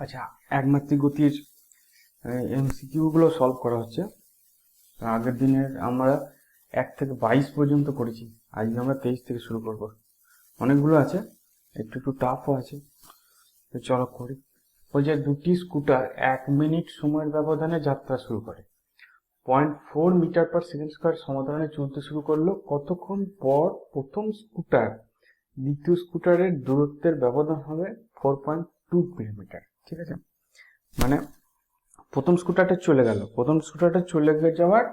আচ্ছা, একমাত্রিক গতির এমসিকিউ গুলো সলভ করা হচ্ছে। আগের দিনের আমরা 1 থেকে 22 পর্যন্ত করেছি, আজকে আমরা 23 থেকে শুরু করব। অনেকগুলো আছে, একটু একটু টাফও আছে, তো চলো করি। বলছে দুটি স্কুটার 1 মিনিট সময়ের ব্যবধানে যাত্রা শুরু করে। 0.4 মিটার পার সেকেন্ড স্কয়ার সমাধানে চলতে শুরু করলো। কতক্ষণ পর প্রথম স্কুটার দ্বিতীয় স্কুটারের দূরত্বের ব্যবধান হবে 4.2 কিলোমিটার। ঠিক আছে, মানে প্রথম স্কুটারটা চলে যাওয়ার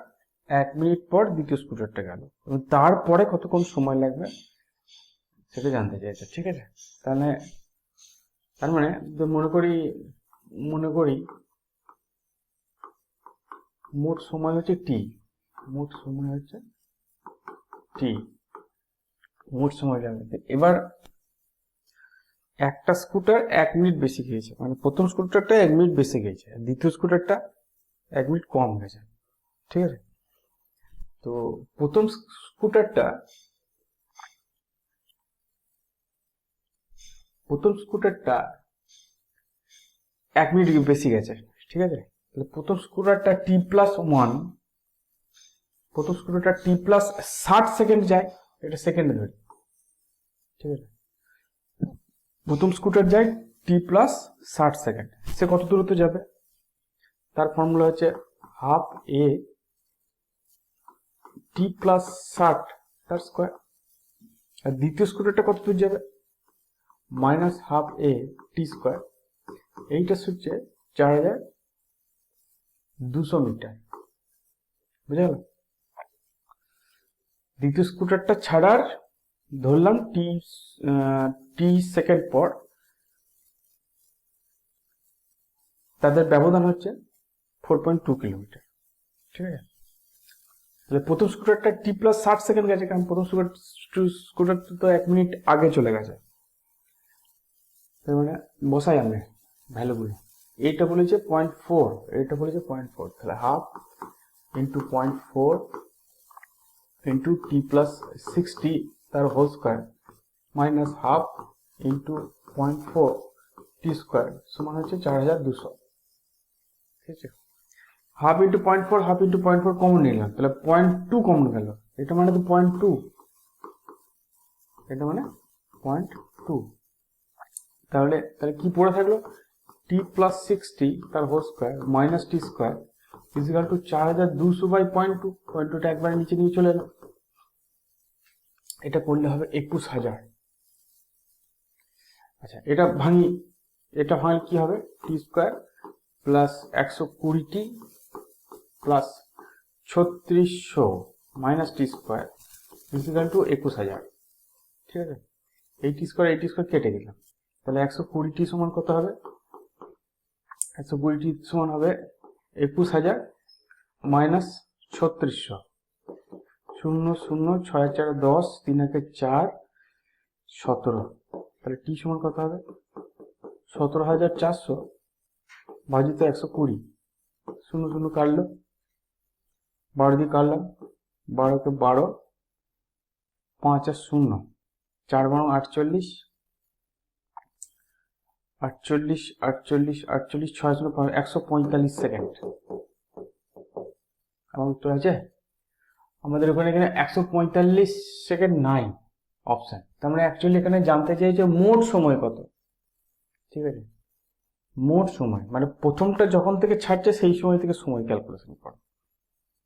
1 মিনিট পর দ্বিতীয় স্কুটারটা গেল, এবং তারপরে কতক্ষণ সময় লাগবে সেটা জানতে চাইছে। ঠিক আছে, তাহলে তার মানে মনে করি মোট সময় হচ্ছে টি। মোট সময় লাগবে। এবার একটা স্কুটার 1 মিনিট বেশি গিয়েছে, মানে প্রথম স্কুটারটা 1 মিনিট বেশি গিয়েছে, দ্বিতীয় স্কুটারটা 1 মিনিট কম গেছে। ঠিক আছে, তো প্রথম স্কুটারটা 1 মিনিট বেশি গেছে। ঠিক আছে, তাহলে প্রথম স্কুটারটা +60 সেকেন্ড যায়, এটা সেকেন্ডে ধরি। ঠিক আছে, প্রথম স্কুটার যায় T+60 সেকেন্ড, সে কত দূরত্ব যাবে? তার ফর্মুলা হচ্ছে হাফ এ T+60 তার স্কোয়ার। আর দ্বিতীয় স্কুটারটা কত দূর যাবে? -হাফ এ টি স্কোয়ার। এইটা হচ্ছে 4200 মিটার। বুঝা গেল? দ্বিতীয় স্কুটারটা ছাড়ার ধরলাম টি সেকেন্ড পর তাদের ব্যবধান হচ্ছে 4.2 কিলোমিটার। ঠিক আছে, তাহলে প্রথম স্কুটারটা T+60 সেকেন্ড গেছে, কারণ প্রথম স্কুটার তো 1 মিনিট আগে চলে গেছে। তার মানে বসাই আমি ভ্যালুগুলো। এইটা বলেছে 0.4, এইটা বলেছে 0.4, তাহলে হাফ ইন্টু 0.4 ইন্টু T+60 তার whole square minus half into 0.4 t square সমান হচ্ছে 4200। ঠিক আছে, হাফ ইন্টু 0.4 কমন নিলাম, তাহলে 0.2 কমন গেল। এটা মানে তো 0.2, এটা মানে 0.2। তাহলে কি পড়ে থাকলো? T+60 তার whole square minus t square equal to 4200 by 0.2। 0.2টা একবারে নিচে নিয়ে চলে এলো, এটা করলে হবে 21000। আচ্ছা, এটা ভাঙি কি হবে? T square plus 120t plus 3600 minus t square equal to 21000। ঠিক আছে, এই টি স্কোয়ার কেটে দিলাম, তাহলে 120t সমান কত হবে? 120t সমান হবে 21000 মাইনাস 3600। 0 0 6 4 10, 3 1 4, 17। তাহলে টি সমান কত হবে? 17400 ভাজিত 120। 0 0 কাটলো, 12 দিয়ে কাটলাম, 12 কে 12, 5 আর 0, 4 12 48, 48 48 48, 6 0 145 সেকেন্ড। আমার উত্তর আছে। আমাদের ওখানে 145 সেকেন্ড নাই অপশন, তার মানে অ্যাকচুয়ালি এখানে জানতে চাইছে মোট সময় কত। ঠিক আছে, মোট সময় মানে প্রথমটা যখন থেকে ছাড়ছে সেই সময় থেকে সময় ক্যালকুলেশন করো।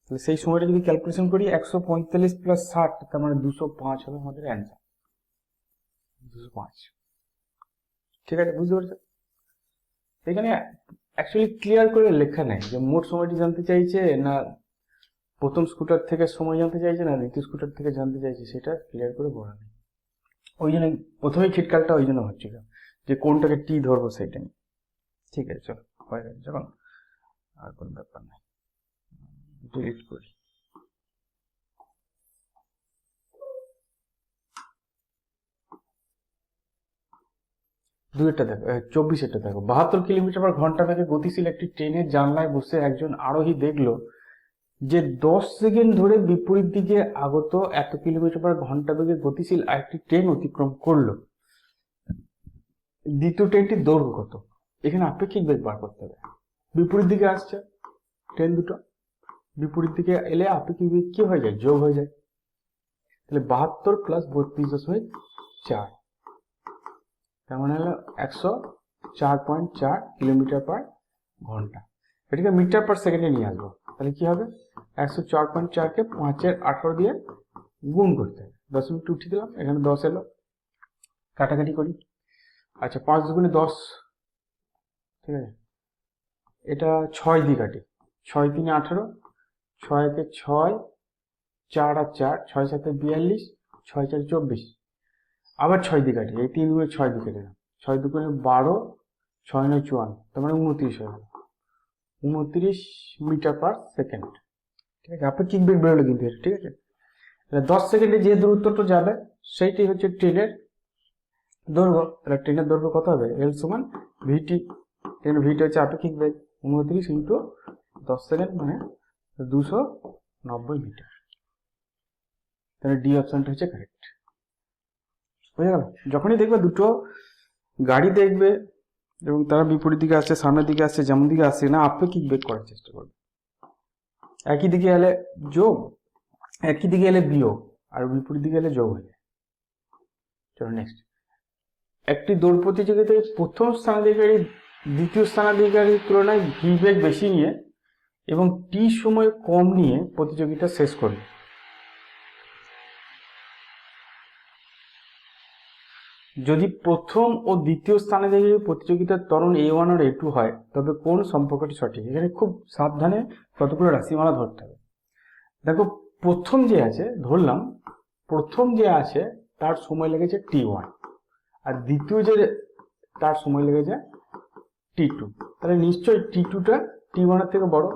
তাহলে সেই সময়টা যদি ক্যালকুলেশন করি 145 প্লাস 60, তার মানে 205 হবে আমাদের অ্যান্সার। 205। ঠিক আছে, বুঝতে পারছো? এখানে অ্যাকচুয়ালি ক্লিয়ার করে লেখা নেই যে মোট সময়টি জানতে চাইছে না প্রথম স্কুটার থেকে সময় জানতে চাইছে না দ্বিতীয় স্কুটার থেকে জানতে চাইছে, সেটা ক্লিয়ার করে বলা নেই। ওই জন্য প্রথমেই খিটকালটা ওই জন্য হচ্ছিল যে কোনটাকে টি ধরবো সেটা নিয়ে। ঠিক আছে, চলো হয়ে গেছে যখন, আর কোনো ব্যাপার নাই, ডিলিট করি। দুইটা দেখো, 24 দেখো। 72 কিলোমিটার পার ঘন্টা বেগে গতিশীল একটি ট্রেনের জানলায় বসে একজন আরোহী দেখলো যে 10 সেকেন্ড ধরে বিপরীত দিকে আগত এত কিলোমিটার পার ঘন্টা বেগে গতিশীল আরেকটি ট্রেন অতিক্রম করলো। দ্বিতীয় ট্রেনটির দৈর্ঘ্য কত? এখানে আপেক্ষিক বেগ বার করতে হবে। বিপরীত দিকে আসছে ট্রেন দুটো, বিপরীত দিকে এলে আপেক্ষিক বেগ কি হয়ে যায়, যোগ হয়ে যায়। তাহলে 72 প্লাস 32.4, তার মানে হলো 104.4 কিলোমিটার পার ঘন্টা। এটাকে মিটার পার সেকেন্ডে নিয়ে আসবো। তাহলে কি হবে, 104.4 কে 5/18 দিয়ে গুণ করতে হবে, 0.2 উঠিয়ে দিলাম, এখানে 10 এলো, কাটাকাটি করি। আচ্ছা 5 দুগুণে 10, ঠিক আছে, এটা 6 দিয়ে কাটি, 6 3 18, 6 একে 6, 4 আর 4, 6 7 42, 6 4 24, আবার 6 দিয়ে কাটি, এই 3 গুণে 6 দিয়ে কেটে দিলাম, 6 দুগুণে 12, 6 9 54, তার মানে 29 হয়ে গেল, 29 মিটার পার সেকেন্ড। ঠিক আছে, আপেক্ষিক বেগ বেরোলো কিন্তু এটা, ঠিক আছে। 10 সেকেন্ডে যে দূরত্বটা যাবে সেইটাই হচ্ছে ট্রেনের দৈর্ঘ্য। তাহলে ট্রেনের দৈর্ঘ্য কত হবে, এল সমান ভিটি। ট্রেনের ভিটি হচ্ছে আপেক্ষিক বেগ, 29 ইন্টু 10 সেকেন্ড মানে 290 মিটার। তাহলে ডি অপশনটা হচ্ছে কারেক্ট। বুঝে গেল? যখনই দেখবে দুটো গাড়ি দেখবে এবং তারা বিপরীত দিকে আসছে, সামনের দিকে আসছে, যেমন দিকে আসছে না, আপেক্ষিক বেগ করার চেষ্টা করবে। একই দিকে এলে যোগ, একই দিকে এলে বিয়োগ, আর বিপরীত দিকে এলে যোগ হয়ে যায়। চলো নেক্সট। একটি দৌড় প্রতিযোগিতায় প্রথম স্থানাধিকারী দ্বিতীয় স্থানাধিকারীর তুলনায় ভি বেগ বেশি নিয়ে এবং টি সময় কম নিয়ে প্রতিযোগিতা শেষ করবে। যদি প্রথম ও দ্বিতীয় স্থানাধিকারী প্রতিযোগিতার ত্বরণ A1 আর A2 হয় তবে কোন সম্পর্কটি সঠিক? এখানে খুব সাবধানে কতগুলো রাশিমালা ধরতে হবে। দেখো প্রথম যে আছে, ধরলাম প্রথম যে আছে তার সময় লেগেছে T1 আর দ্বিতীয় যে তার সময় লেগেছে T2, তাহলে নিশ্চয়ই T2টা T1 এর থেকে বড়,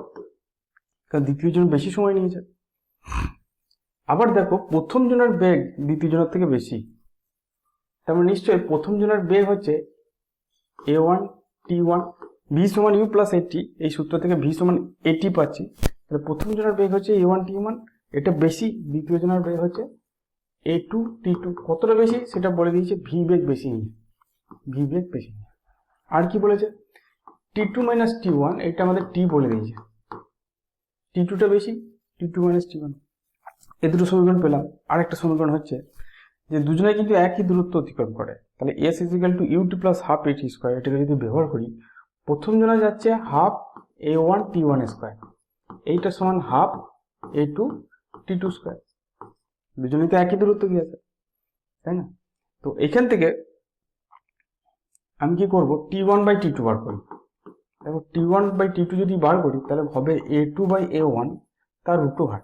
কারণ দ্বিতীয় জন বেশি সময় নিয়েছে। আবার দেখো প্রথম জনের বেগ দ্বিতীয় জনের থেকে বেশি, তার মানে নিশ্চয়ই প্রথম জনের বেগ হচ্ছে A1 T1, V সমান U প্লাস AT, এই সূত্র থেকে V সমান AT পাচ্ছি। তাহলে প্রথম জনের বেগ হচ্ছে A1 T1, এটা বেশি, দ্বিতীয় জনের বেগ হচ্ছে A2 T2। কতটা বেশি সেটা বলে দিয়েছে, V বেগ বেশি নিয়ে, V বেগ বেশি নিয়ে। আর কি বলেছে, T2 মাইনাস T1, এটা আমাদের T বলে দিয়েছে, T2টা বেশি, T2 মাইনাস T1। এই দুটো সমীকরণ পেলাম। আরেকটা সমীকরণ হচ্ছে যে দুজনে কিন্তু একই দূরত্ব অতিক্রম করে, তাহলে S equal to UT plus half AT square, এটাকে যদি ব্যবহার করি, প্রথম জনে যাচ্ছে হাফ A1 T1 স্কোয়ার, এইটা সমান হাফ A2 T2 স্কোয়ার, দুজনেই তো একই দূরত্ব গিয়েছে, তাই না? তো এখান থেকে আমি কি করব, T1 বাই T2 বার করি। দেখো T1 বাই T2 যদি বার করি তাহলে হবে A2 বাই A1 তার রুট ওভার,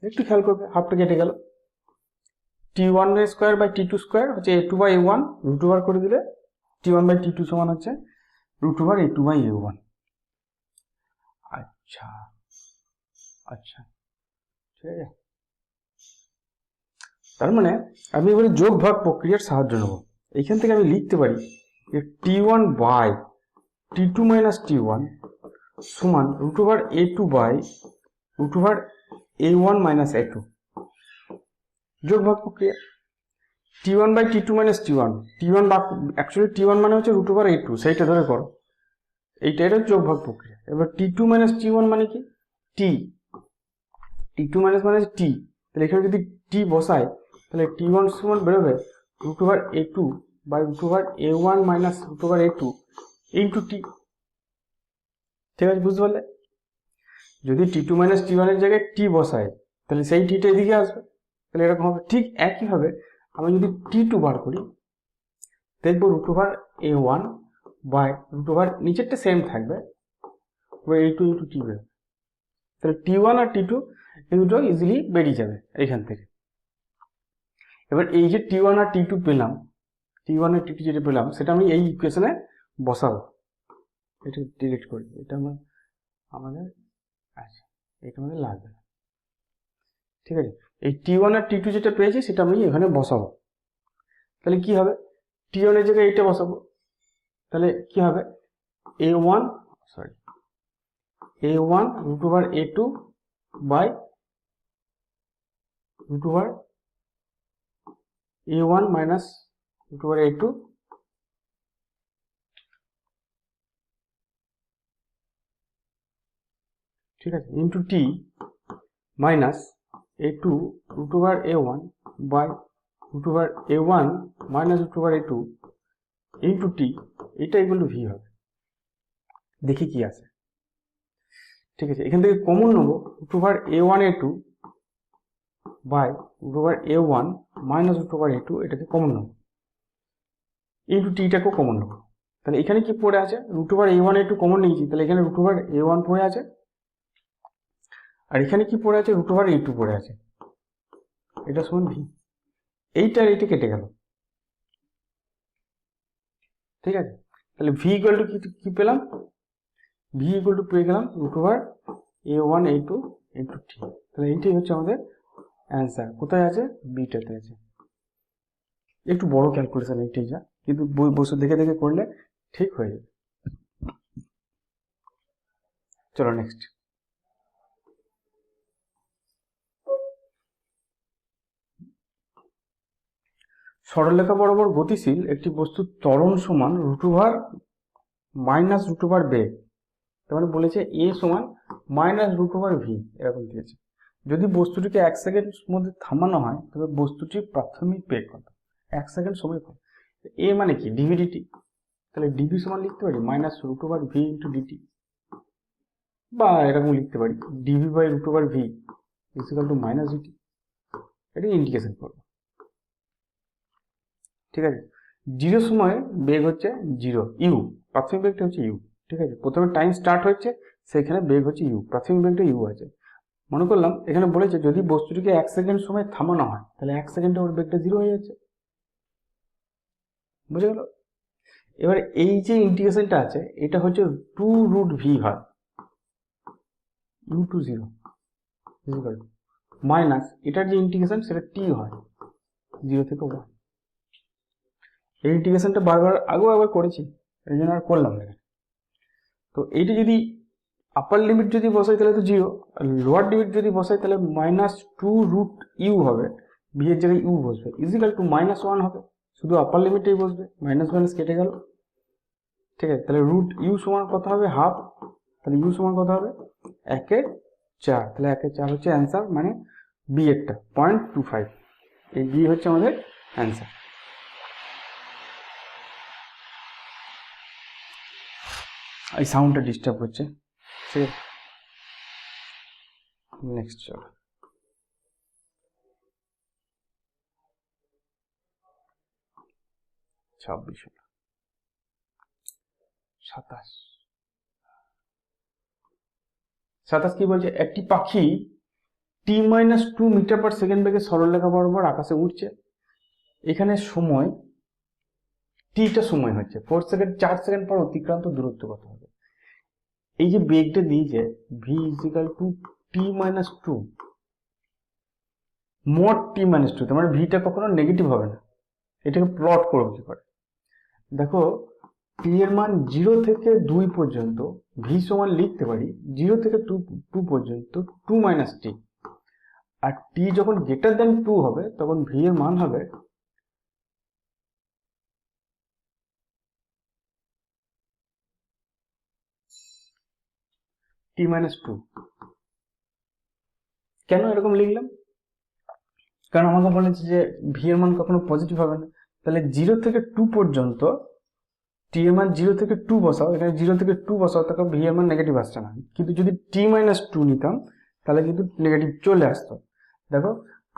একটু খেয়াল করবে, হাফটা কেটে গেল। T1 square by T2 square হচ্ছে A2 by A1, root over করে দিলে T1 বাই T2 সমান হচ্ছে root over A2 by A1। আচ্ছা আচ্ছা, ঠিক আছে। তার মানে আমি এবারে যোগ ভাগ প্রক্রিয়ার সাহায্য নেব। এইখান থেকে আমি লিখতে পারি যে T1 by T2 minus T1 সমান root over A2 by root over A1 minus A2। যোগ ভাগ প্রক্রিয়া, T1 by T2 minus T1, T1 actually T1 মানে হচ্ছে রুট ওভার A2, সেইটা ধরে করো, এইটা এটা যোগ ভাগ প্রক্রিয়া। এবার T2 মাইনাস T1 মানে কি, T2 মাইনাস মানে T, তাহলে এখানে যদি T বসাই তাহলে T1 সমান বেরোবে root over A2 by root over A1 minus root over A2 into T। ঠিক আছে, বুঝতে পারলে? যদি T2 মাইনাস T1 এর জায়গায় T বসাই তাহলে সেই Tটা এদিকে আসবে, তাহলে এরকম হবে। ঠিক একইভাবে আমি যদি T2 বার করি দেখবো root over A1 by root over, নিচেরটা সেম থাকবে, A2 ইন্টু T বেরোবে। তাহলে T1 আর T2 এই দুটো ইজিলি বেরিয়ে যাবে এইখান থেকে। এবার এই যে T1 আর T2 পেলাম, T1 আর T2 যেটা পেলাম সেটা আমি এই ইকুয়েশনে বসাবো। এটা ডিলিট করি, এটা আমাদের আচ্ছা, এটা আমাদের লাগবে না। ঠিক আছে, এই T1 আর T2 যেটা পেয়েছি সেটা আমি এখানে বসাবো। তাহলে কি হবে, T1 এর জায়গায় এইটা বসাবো, তাহলে কি হবে A1 root over A2 by root over A1 minus root over A2 ঠিক আছে, into t minus a2 root over a1 by root over a1 minus root over a2 into t, এটা ইকুয়াল টু ভি হবে। দেখি কি আছে। ঠিক আছে, এখান থেকে কমন নেবো root over a1 a2 by root over a1 minus root over a2, এটাকে কমন নেবো ইন্টু টিটাকেও কমন নেবো। তাহলে এখানে কি পড়ে আছে, root over a1 a2 common নিয়েছি, তাহলে এখানে রুট ওভার a1 পড়ে আছে, আর এখানে কি পড়ে আছে, রুট ওভার a2 পড়ে আছে, এটা সমান ভি। এইটা আর এইটা কেটে গেল। ঠিক আছে, তাহলে ভি ইকুয়াল টু কি পেলাম, ভি ইকুয়াল টু পেয়ে গেলাম root over a1 a2 into টি। তাহলে এইটাই হচ্ছে আমাদের অ্যান্সার। কোথায় আছে, বিটাতে আছে। একটু বড় ক্যালকুলেশন এইটাই যা, কিন্তু বই বসে দেখে দেখে করলে ঠিক হয়ে যাবে। চলো নেক্সট। সরলরেখা বরাবর গতিশীল একটি বস্তুর ত্বরণ সমান root over minus root over বেগ। তার মানে বলেছে এ সমান মাইনাস রুট ওভার ভি, এরকম দিয়েছে। যদি বস্তুটিকে 1 সেকেন্ড মধ্যে থামানো হয় তবে বস্তুটির প্রাথমিক বেগ কত, 1 সেকেন্ড সময় কত। এ মানে কি, ডিভিডিটি, তাহলে ডিভি সমান লিখতে পারি minus root over v into d t, বা এরকম লিখতে পারি d v by root over v equal to minus d t. এটা ইন্ডিকেশন করবো। ঠিক আছে, জিরো সময় বেগ হচ্ছে জিরো, ইউ প্রাথমিক বেগটা হচ্ছে ইউ। ঠিক আছে, প্রথমে টাইম স্টার্ট হচ্ছে, সেখানে বেগ হচ্ছে ইউ, প্রাথমিক বেগটা ইউ আছে। মনে করলাম এখানে বলেছে যদি বস্তুটিকে 1 সেকেন্ড সময় থামানো হয় তাহলে 1 সেকেন্ডে ওর বেগটা জিরো হয়ে যাচ্ছে। বুঝে গেল? এবার এই যে ইন্টিগ্রেশনটা আছে এটা হচ্ছে 2 রুট ভি হয়, u two zero equal to minus এটার যে ইন্টিগ্রেশন সেটা টি হয় 0 থেকে 1। এই ইন্টিগ্রেশনটা বারবার আগেও একবার করেছি, এই জন্য আর করলাম না। তো এইটা যদি আপার লিমিট যদি বসাই তাহলে তো জিরো, আর লোয়ার লিমিট যদি বসাই তাহলে মাইনাস 2 রুট ইউ হবে, ভি এর জায়গায় ইউ বসবে, ইজিক্যাল টু -1 হবে, শুধু আপার লিমিটেই বসবে, মাইনাস মাইনাস কেটে গেল। ঠিক আছে, তাহলে রুট ইউ সমান কত হবে, হাফ, তাহলে ইউ সমান কত হবে 1/4, তাহলে 1/4 হচ্ছে অ্যান্সার, মানে বি এরটা 0.25, এই বি হচ্ছে আমাদের অ্যান্সার। এই সাউন্ডটা ডিস্টার্ব হচ্ছে। ঠিক আছে, নেক্সট চলো। ছাব্বিশ, 27 কি বলছে, একটি পাখি t-2 মিটার পার সেকেন্ড বেগে সরলরেখা বরাবর আকাশে উঠছে। এখানে সময় টিটা সময় হচ্ছে 4 সেকেন্ড, 4 সেকেন্ড পর অতিক্রান্ত দূরত্ব কত হবে। এই যে বেগটা দিয়েছে v ইকুয়াল টু t-2 মোট t-2, তার মানে ভিটা কখনো নেগেটিভ হবে না। এটাকে প্লট করবো কি করে, দেখো t এর মান 0 থেকে 2 পর্যন্ত v সমান লিখতে পারি 0 থেকে 2 পর্যন্ত 2 মাইনাস টি, আর t যখন গ্রেটার দেন 2 হবে তখন v এর মান হবে t-2। কেন এরকম লিখলাম, কারণ আমাকে বলেছে যে v এর মান কখনো পজিটিভ হবে না, তাহলে 0 থেকে 2 পর্যন্ত t এর মান 0 থেকে 2 বসাও, এখানে 0 থেকে 2 বসাও, তখন v এর মান নেগেটিভ আসছে না। কিন্তু যদি t-2 নিতাম তাহলে কিন্তু নেগেটিভ চলে আসতো। দেখো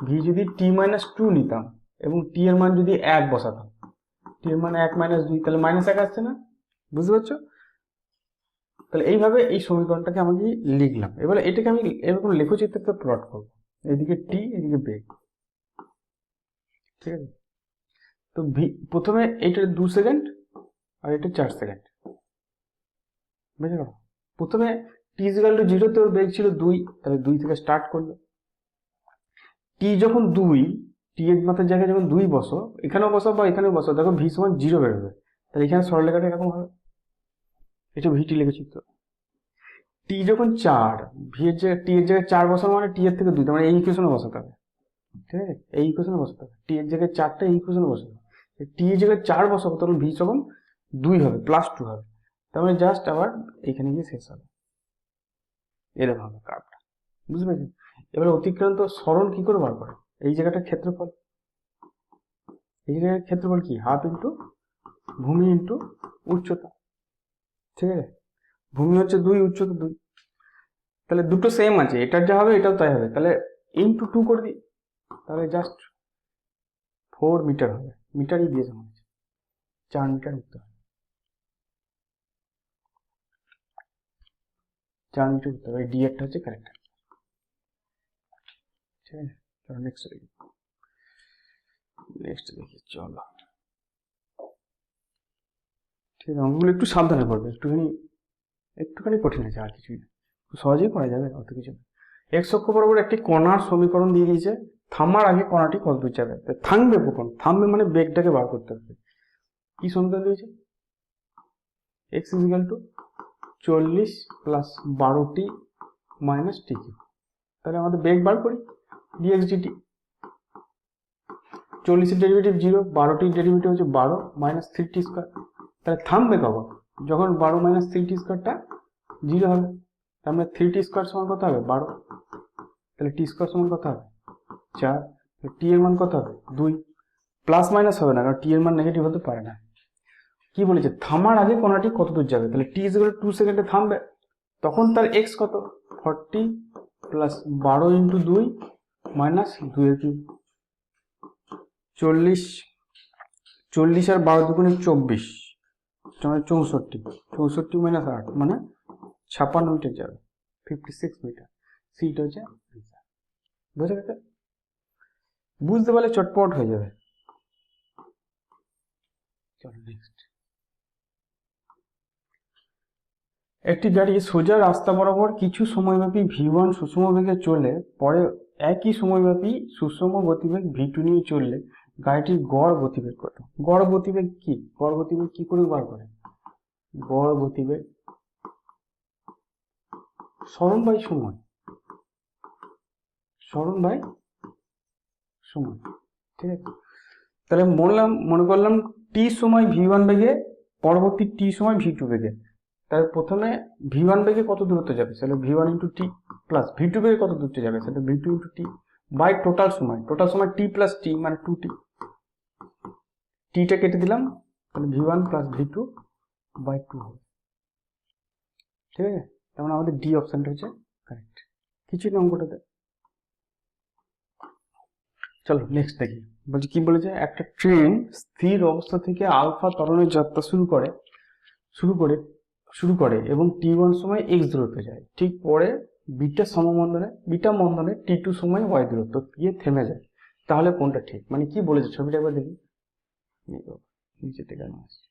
v যদি t-2 নিতাম এবং t এর মান যদি 1 বসাতাম, t এর মান 1 - 2, তাহলে -1 আসছে না, বুঝতে পারছো? তাহলে এইভাবে এই সমীকরণটাকে আমি লিখলাম। এবারে এটাকে আমি এরকম লেখচিত্রতে প্লট করব, এদিকে t এদিকে বেগ। ঠিক আছে, তো প্রথমে এটা 2 সেকেন্ড আর এটা 4 সেকেন্ড, বুঝে গেল? প্রথমে t = 0 তে ওর বেগ ছিল 2, তাহলে 2 থেকে স্টার্ট করলো। t যখন 2, t এর মাত্রার জায়গায় যখন 2 বসো, এখানেও বসো বা এখানেও বসো, দেখো v সমান 0 বেরোবে, তাহলে এখানে সরলরেখাটা এরকম হবে, এটা vt লিখেচিত্র। t যখন 4, v এর জায়গায় t এর জায়গায় 4 বসানো মানে t এর থেকে 2, তার মানে এই ইকুয়েশনে বসাতে হবে। ঠিক আছে, এই ইকুয়েশনে বসাতে হবে, t এর জায়গায় 4টা এই ইকুয়েশনে বসাতে হবে, t এর জায়গায় 4 বসাবো তখন v সমান 2 হবে, +2 হবে, তার মানে জাস্ট আবার এখানে গিয়ে শেষ হবে। এরকম হবে কার্ভটা, বুঝতে পেরেছেন? এবারে অতিক্রান্ত সরণ কি করে বার করে? এই জায়গাটার ক্ষেত্রফল, এই জায়গার ক্ষেত্রফল কি হাফ ইন্টু ভূমি ইন্টু উচ্চতা, ঠিক আছে? ভূমি হচ্ছে 2, উচ্চতা 2, তাহলে দুটো সেম আছে, এটার যা হবে এটাও তাই হবে, তাহলে ইন্টু 2 করে দিই, তাহলে জাস্ট 4 মিটার হবে। মিটারই দিয়েছে মনে হচ্ছে, 4 মিটার উত্তর, 4 মিটার উত্তর। এই ডি একটা হচ্ছে কারেক্ট, ঠিক আছে? চলো নেক্সট দেখি, চলো ঠিক আছে। অঙ্কগুলো একটু সাবধানে করবে, একটুখানি কঠিন আছে, আর কিছুই না, সহজেই করা যাবে, অত কিছু না। এক্স অক্ষ বরাবর একটি কণার সমীকরণ দিয়ে দিয়েছে, থামার আগে কণাটি কত দূর যাবে, থামবে কখন? থামবে মানে বেগটাকে বার করতে হবে। কি সমীকরণ দিয়েছে? X equal to 40 plus 12t minus t q. তাহলে আমাদের বেগ বার করি, ডিএক্স ডিটি। 40 এর ডেরিভেটিভ 0, 12টির ডেরিভেটিভ হচ্ছে 12 মাইনাস 3t স্কোয়ার। তাহলে থামবে কখন? যখন 12 মাইনাস 3t স্কোয়ারটা 0 হবে। তার মানে 3t স্কোয়ার সমান কত হবে? 12। তাহলে টি স্কোয়ার সমান কত হবে? 4। টি এর মান কত হবে? 2। প্লাস মাইনাস হবে না, কারণ টি এর মান নেগেটিভ হতে পারে না। কি বলেছে? থামার আগে কণাটি কত দূর যাবে, তাহলে টি ইজ 2 সেকেন্ডে থামবে, তখন তার এক্স কত? 40 প্লাস 12 ইন্টু 2 মাইনাস 2 এর কিউব। 40 আর 12 দুগুণে 24, 64 মাইনাস 8 মানে 56 মিটার যাবে, 56 মিটার। সিট হচ্ছে বুঝে গেছে? বুঝতে পারলে চটপট হয়ে যাবে। চলো নেক্সট। একটি গাড়ি সোজা রাস্তা বরাবর কিছু সময়ব্যাপী v1 সুষম বেগে চলে, পরে একই সময়ব্যাপী সুষম গতিবেগ v2 নিয়ে চললে গাড়িটির গড় গতিবেগ কত? গড় গতিবেগ কি? গড় গতিবেগ কি করে বার করে? গড় গতিবেগ সরণ বাই সময়, সরণ বাই সময়, ঠিক আছে? তাহলে মনে করলাম টি সময় v1 বেগে, পরবর্তী টি সময় v2 বেগে। তাহলে প্রথমে v1 বেগে কত দূরত্ব যাবে, তাহলে v1 into T, plus v2 বেগে কত দূরত্ব যাবে, সেটা v2 into T, by total সময় টি প্লাস টি মানে 2t। টিটা কেটে দিলাম, তাহলে v1 প্লাস v2 বাই 2 হবে, ঠিক আছে? তার মানে আমাদের ডি অপশনটা হচ্ছে কারেক্ট। কিছু না অঙ্কটাতে। চলো নেক্সট দেখি। বলছি কি বলেছে? একটা ট্রেন স্থির অবস্থা থেকে আলফা ত্বরণের যাত্রা শুরু করে এবং t1 সময় x দূরত্বে যায়, ঠিক পরে বিটা মন্দনে t2 সময় y দূরত্ব গিয়ে থেমে যায়, তাহলে কোনটা ঠিক? মানে কি বলেছে ছবিটা একবার দেখি, নিচে থেকে আসছে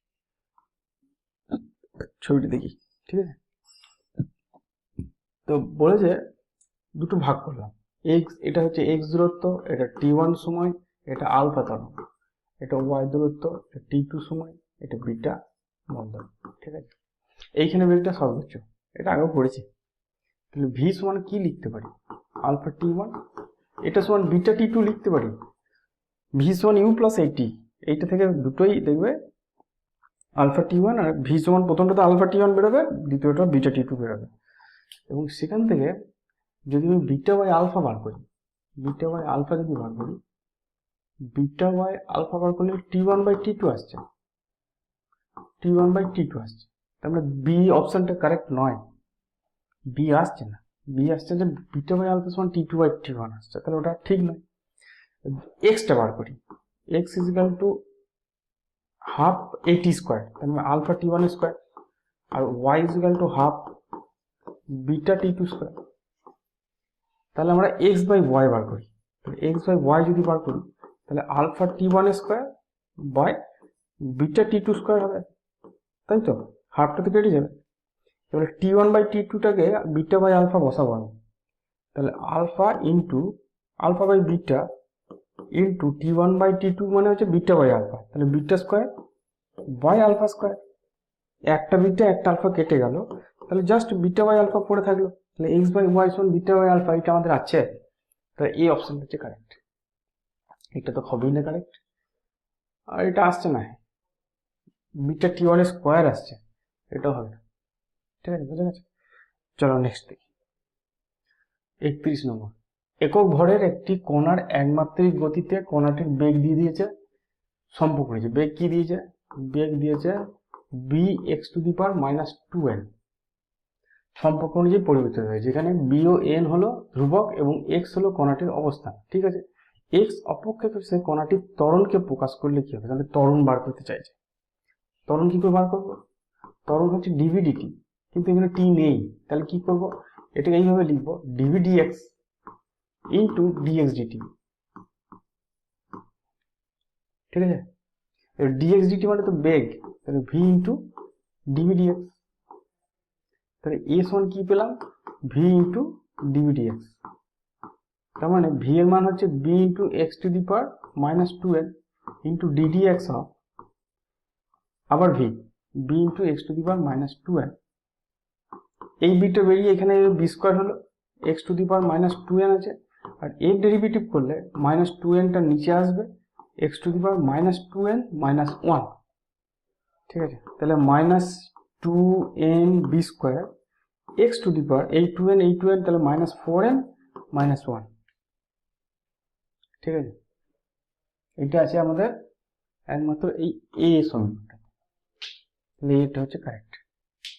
ছবিটা দেখি, ঠিক আছে? তো বলেছে দুটো ভাগ করলাম, এটা হচ্ছে x দূরত্ব, এটা t1 সময়, এটা আলফা ত্বরণ, এটা y দূরত্ব, এটা t2 সময়, এটা বিটা মন্দন, ঠিক আছে? এইখানে বেগটা সর্বোচ্চ, এটা আগেও পড়েছি। তাহলে ভি সমান কি লিখতে পারি? আলফা t1, এটা সমান বিটা t2 লিখতে পারি। ভি সমান ইউ প্লাস এইটি, এইটা থেকে দুটোই দেখবে আলফা t1, আর ভি সমান প্রথমটাতে আলফা t1 বেরোবে, দ্বিতীয়টা বিটা t2 বেরোবে। এবং সেখান থেকে যদি আমি বিটা বাই আলফা বার করি, বিটা বাই আলফা বার করলে t1 বাই t2 আসছে, তার মানে বি অপশনটা কারেক্ট নয়, বি আসছে না, বি আসছে যে বিটা বাই আলফা সমান t2 বাই t1 আসছে, তাহলে ওটা ঠিক নয়। এক্সটা বার করি, x equal to half a t square, তার মানে আলফা t1 স্কোয়ার, আর y equal to half beta t2 square. তাহলে আমরা এক্স বাই ওয়াই বার করি, এক্স বাই ওয়াই যদি বার করি তাহলে alpha t1 square by beta t2 square হবে, তাই তো? হাফটা তো কেটে যাবে। এবারে t1 বাই t2টাকে বিটা বাই আলফা বসাবো আমি, তাহলে alpha by beta into t1 by t2 মানে হচ্ছে বিটা বাই আলফা, তাহলে beta square by alpha square. একটা বিটা একটা আলফা কেটে গেল, তাহলে জাস্ট বিটা বাই আলফা পড়ে থাকলো, তাহলে এক্স বাই ওয়াই সমান বিটা বাই আলফা, এটা আমাদের আছে। তাহলে এই অপশনটা হচ্ছে কারেক্ট, এটা তো হবেই না কারেক্ট, আর এটা আসছে না, বিটা t1 স্কোয়ার আসছে, এটাও হবে না, ঠিক আছে? বুঝে গেছে? চলো নেক্সট দেখি। 31 নম্বর, একক ভরের একটি কণার একমাত্রিক গতিতে কণাটির বেগ দিয়ে দিয়েছে, সম্পর্ক নিয়েছে। বেগ কি দিয়েছে? বেগ দিয়েছে bx⁻²n। সম্পর্ক অনুযায়ী পরিবর্তিত হয়, যেখানে বি ও এন হলো ধ্রুবক এবং এক্স হলো কণাটির অবস্থান। ঠিক আছে, এক্স অপেক্ষক সে কণাটির ত্বরণকে প্রকাশ করলে কি হবে? তাহলে ত্বরণ বার করতে চাইছে। ত্বরণ কি করে বার করবো? ত্বরণ হচ্ছে ডিভিডিটি, কিন্তু এখানে টি নেই, তাহলে কি করব? এটাকে এইভাবে লিখবো, ডিভিডিএক্স ইন্টু ডিএক্স ডিটি। ঠিক আছে, ডিএক্স ডিটি মানে তো বেগ, তাহলে ভি ইন্টু ডিভিডিএক্স। তাহলে এ সমান কি পেলাম? V into dvdx. তার মানে ভি এর মান হচ্ছে b into x⁻²n into ddx of আবার ভি বি ইন্টু x⁻²n। এই বিটা বেরিয়ে এখানে বি স্কোয়ার হলো, x⁻²n আছে, আর এর ডেরিভেটিভ করলে -2n-টা নিচে আসবে, x⁻²n - 1। ঠিক আছে, তাহলে -2n বি স্কোয়ার এই 2n তাহলে -4n - 1। ঠিক আছে, এটা আছে আমাদের একমাত্র এই এ সমীকরণটা, তাহলে এটা হচ্ছে কারেক্ট।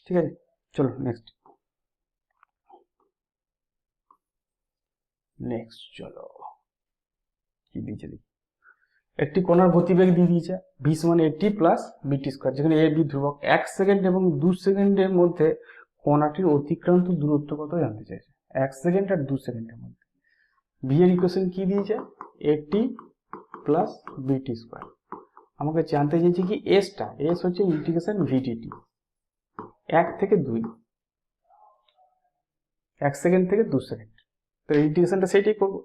ঠিক আছে, চলো নেক্সট চলো কি দিয়েছে দেখি। একটি কণার গতিবেগ দিয়ে দিয়েছে ভি সমান এটি প্লাস বিটি স্কোয়ার, যেখানে এ বি ধ্রুবক। 1 সেকেন্ড এবং 2 সেকেন্ডের মধ্যে কণাটির অতিক্রান্ত দূরত্ব কত জানতে চাইছে। 1 সেকেন্ড আর 2 সেকেন্ডের মধ্যে। ভি এর ইকুয়েশন কি দিয়েছে? এটি প্লাস বিটি স্কোয়ার। আমাকে জানতে চাইছে কি এসটা, এস হচ্ছে ইন্টিগ্রেশন ভিডিটি 1 থেকে 2, 1 সেকেন্ড থেকে 2 সেকেন্ড। তো ইন্টিগ্রেশনটা সেইটাই করবো,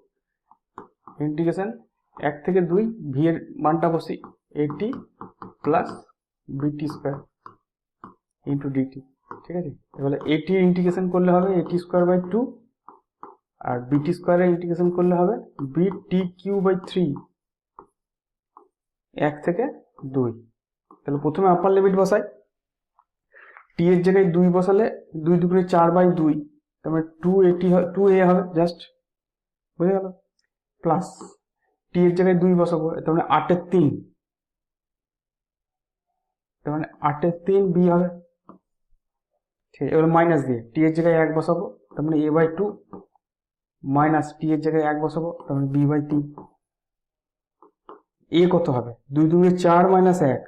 ইন্টিগ্রেশন 1 থেকে 2, ভি এর মানটা বসি এটি প্লাস বিটি স্কোয়ার ইন্টু ডিটি। ঠিক আছে, এবারে এটি ইন্টিগ্রেশন করলে হবে এটি স্কোয়ার বাই 2, আর বিটি স্কোয়ারের ইন্টিগ্রেশন করলে হবে বিটি কিউ বাই 3, 1 থেকে 2। তাহলে প্রথমে আপার লিমিট বসাই, টি এর জায়গায় 2 বসালে 2 দুগুণে 4/2, তারপরে 2a হবে জাস্ট, বুঝে গেল, প্লাস টি এর জায়গায় 2 বসাবো, তার মানে 8-এর 3, তার মানে 8-এর 3 বি হবে। ঠিক আছে, এবার মাইনাস দিয়ে টি এর জায়গায় 1 বসাবো, তার মানে a/2, মাইনাস টি এর জায়গায় 1 বসাবো, তার মানে b/3। এ কত হবে? 2 দুগুণে 4 - 1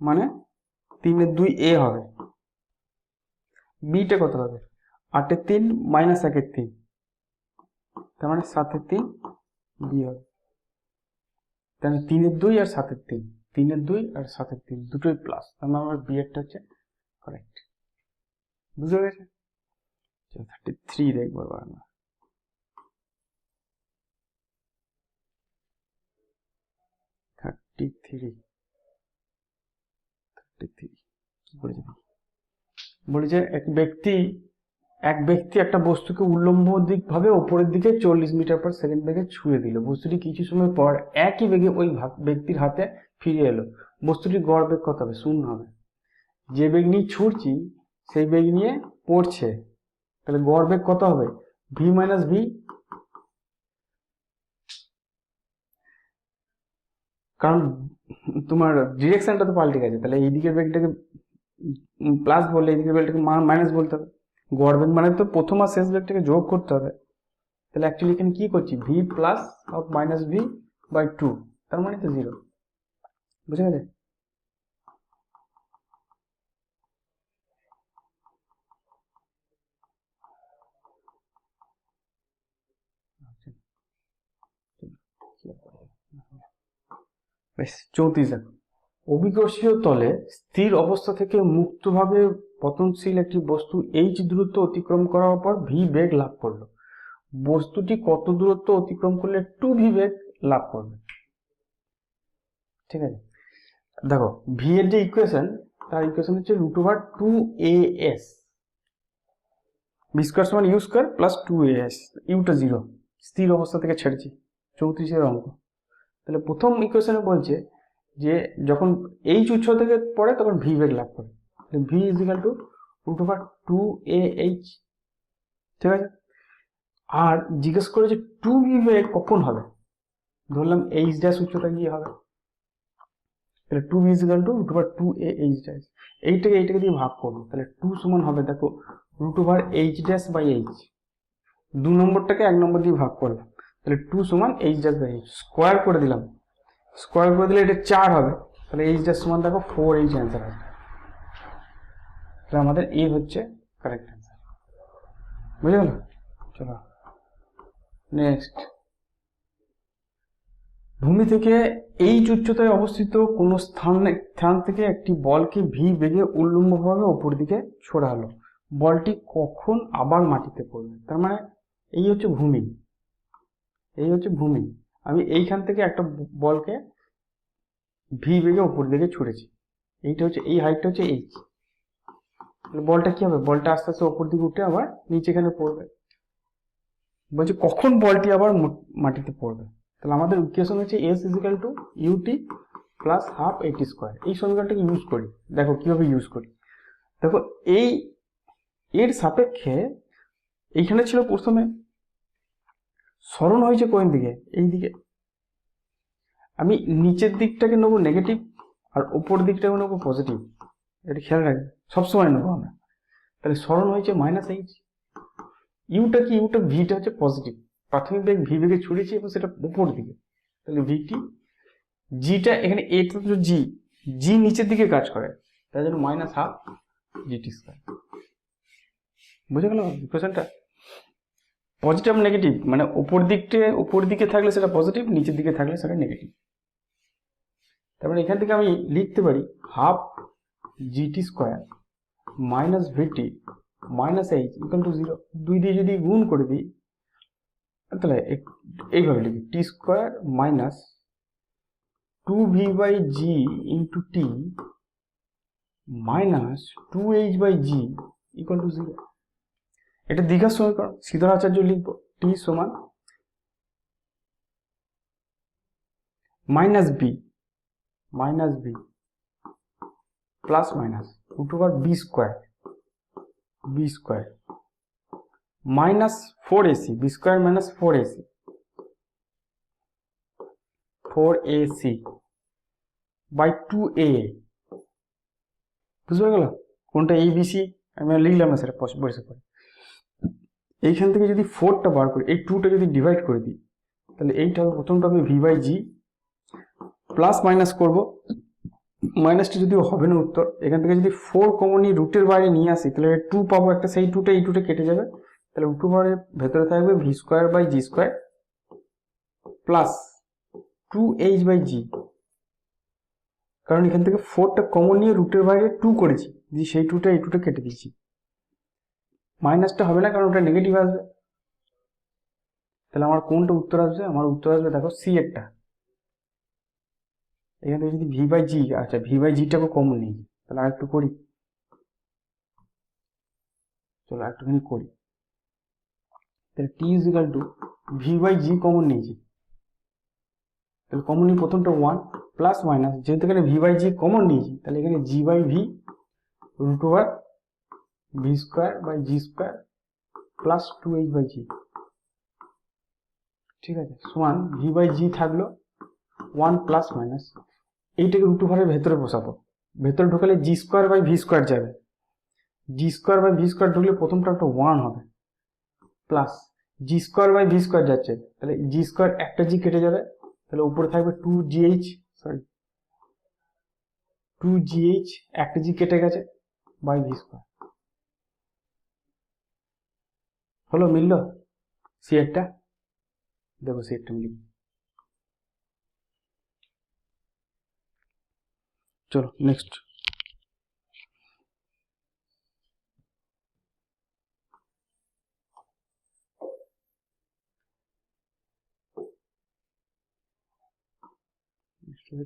মানে 3-এর 2 এ হবে। বিটা কত হবে? 8-এর 3 - 1-এর 3, তার মানে 7-এর 3 বি হবে। তাহলে 3-এর 2 আর 7-এর 3, 3-এর 2 আর 7-এর 3 দুটোই প্লাস, তার মানে আমার বি এরটা হচ্ছে কারেক্ট। বুঝে গেছে? 33 দেখবো এবার আমরা। 33 কি বলেছে? বলেছে এক ব্যক্তি একটা বস্তুকে উল্লম্ব দিক ভাবে উপরের দিকে 40 মিটার/সেকেন্ড বেগে ছুঁড়ে দিল। বস্তুটি কিছু সময় পর একই বেগে ওই ব্যক্তির হাতে ফিরে এলো। বস্তুটির গড় বেগ কত হবে? 0 হবে। যে বেগ নিয়ে ছুটছি সেই বেগ নিয়ে পড়ছে, তাহলে গড় বেগ কত হবে? ভি মাইনাস ভি, কারণ তোমার ডিরেকশনটা তো পাল্টে গেছে, তাহলে এই দিকের বেগটাকে প্লাস বললে এই দিকের বেগটাকে মাইনাস বলতে হবে। গড় বেগ মানে তো প্রথম আর শেষ বেগটাকে যোগ করতে হবে, তাহলে অ্যাকচুয়ালি এখানে কি করছি? V plus of minus v by 2, তার মানে তো 0। বুঝে গেছে? বেশ, 34 দেখো। অভিকর্ষীয় তলে স্থির অবস্থা থেকে মুক্তভাবে পতনশীল একটি বস্তু এইচ দূরত্ব অতিক্রম করার পর ভি বেগ লাভ করলো। বস্তুটি কত দূরত্ব অতিক্রম করলে 2v বেগ লাভ করবে? ঠিক আছে, দেখো ভি এর যে ইকুয়েশন, তার ইকুয়েশন হচ্ছে √2as, বি স্কোয়ার সমান ইউ স্কোয়ার প্লাস 2as, ইউটা 0, স্থির অবস্থা থেকে ছেড়েছি। 34-এর অঙ্ক। তাহলে প্রথম ইকুয়েশনে বলছে যে যখন এইচ উৎস থেকে পড়ে তখন ভি বেগ লাভ করে, V is equal two √2ah। ঠিক আছে, আর জিজ্ঞেস করে যে 2v বেগ কখন হবে, ধরলাম h ড্যাশ উচ্চতা গিয়ে হবে, তাহলে 2v equal to root over 2a h dash, এইটাকে দিয়ে ভাগ করবো, তাহলে 2 সমান হবে দেখো root over h dash by h, 2 নম্বরটাকে 1 নম্বর দিয়ে ভাগ করলাম, তাহলে 2 সমান h dash by h, square করে দিলাম, স্কোয়ার করে দিলে এটা 4 হবে, তাহলে h ড্যাশ সমান দেখো 4h অ্যান্সার হবে। তাহলে আমাদের এ হচ্ছে কারেক্ট অ্যান্সার, বুঝে গেল। চলো নেক্সট, ভূমি থেকে h উচ্চতায় অবস্থিত কোন স্থান থেকে একটি বলকে v বেগে উল্লম্বভাবে উপর দিকে ছোড়া হলো, বলটি কখন আবার মাটিতে পড়বে। তার মানে এই হচ্ছে ভূমি, এই হচ্ছে ভূমি, আমি এইখান থেকে একটা বলকে v বেগে উপর দিকে ছুড়েছি, এইটা হচ্ছে এই হাইটটা হচ্ছে h, বলটা কি হবে, বলটা আস্তে আস্তে উপর দিকে উঠে আবার নিচে এখানে পড়বে, বলছে কখন বলটি আবার মাটিতে পড়বে। তাহলে আমাদের ইকুয়েশন হচ্ছে s equal to u t plus half a t square. এই সমীকরণটাকে ইউজ করি, দেখো কিভাবে ইউজ করি। দেখো এই এর সাপেক্ষে এইখানে ছিল প্রথমে সরণ হয়েছে কোন দিকে, এই দিকে, আমি নিচের দিকটাকে নেবো নেগেটিভ আর উপর দিকটাকে নেবো পজিটিভ, এটা খেয়াল রাখবে, সবসময় নেবো আমরা। তাহলে সরণ হয়েছে মাইনাস এইচ, ইউটা কি, ইউটা ভিটা হচ্ছে পজিটিভ, প্রাথমিক বেগ ভি বেগে ছুড়েছি এবং সেটা উপর দিকে, তাহলে ভিটি, জিটা এখানে এটা তো জি, জি নিচের দিকে কাজ করে, তাই জন্য মাইনাস হাফ জিটি স্কোয়ার, বুঝে গেল ইকুয়েশনটা। পজিটিভ নেগেটিভ মানে উপর দিকে থাকলে সেটা পজিটিভ, নিচের দিকে থাকলে সেটা নেগেটিভ। তারপরে এখান থেকে আমি লিখতে পারি half g t square minus v t minus h equal to 0, 2 দিয়ে যদি গুণ করে দিই তাহলে এইভাবে লিখি t square minus 2v by g into t minus 2h by g equal to 0। এটা দীঘার সমীকরণ, শ্রীধর আচার্য লিখবো টি সমান minus b plus minus root over b square minus 4ac, b square minus 4ac by 2a, বুঝতে গেল কোনটা ABC আমি লিখলাম না, সেটা পরিষ্কার করে। এইখান থেকে যদি 4টা বার করি, এই 2টা যদি ডিভাইড করে দিই তাহলে এইটা হবে, প্রথমটা হবে v by g, plus minus করবো, মাইনাসটা যদিও হবে না উত্তর, এখান থেকে যদি 4 কমনই রুটের বাইরে নিয়ে আসি তাহলে 2 পাবো একটা, সেই 2টা এই 2টা কেটে যাবে, তাহলে রুট ওভারের ভেতরে থাকবে v square by g square plus 2h by g, কারণ এখান থেকে 4টা কমন নিয়ে রুটের বাইরে 2 করেছি, যে সেই 2টা এই 2টা কেটে দিয়েছি, মাইনাসটা হবে না কারণ ওটা নেগেটিভ আসবে। তাহলে আমার কোনটা উত্তর আসবে, আমার উত্তর আসবে দেখো সি এরটা, এখান থেকে যদি ভি বাই জি, আচ্ছা ভি বাই জিটাকে কমন নিই, তাহলে আর একটু করি, চলো একটুখানি করি, তাহলে t is equal to v by g common নিয়েছি, তাহলে কমন নিয়ে প্রথমটা 1 প্লাস মাইনাস, যেহেতু এখানে ভি বাই জি কমন নিয়েছি তাহলে এখানে g by v root over v square by g square plus 2h by g, ঠিক আছে, সমান ভি বাই জি থাকলো 1 প্লাস মাইনাস, এইটাকে রুট ওভারের ভেতরে বসাবো, ভেতরে ঢোকালে g square by v square যাবে, g square by v square ঢুকলে প্রথমটা একটা 1 হবে, plus g square by v square যাচ্ছে, তাহলে জি স্কোয়ার একটা জি কেটে যাবে, তাহলে উপরে থাকবে 2gh একটা জি কেটে গেছে বাই ভি স্কোয়ার, হলো মিলল সি একটা, দেখো সি একটা মিলি, চলো নেক্সট।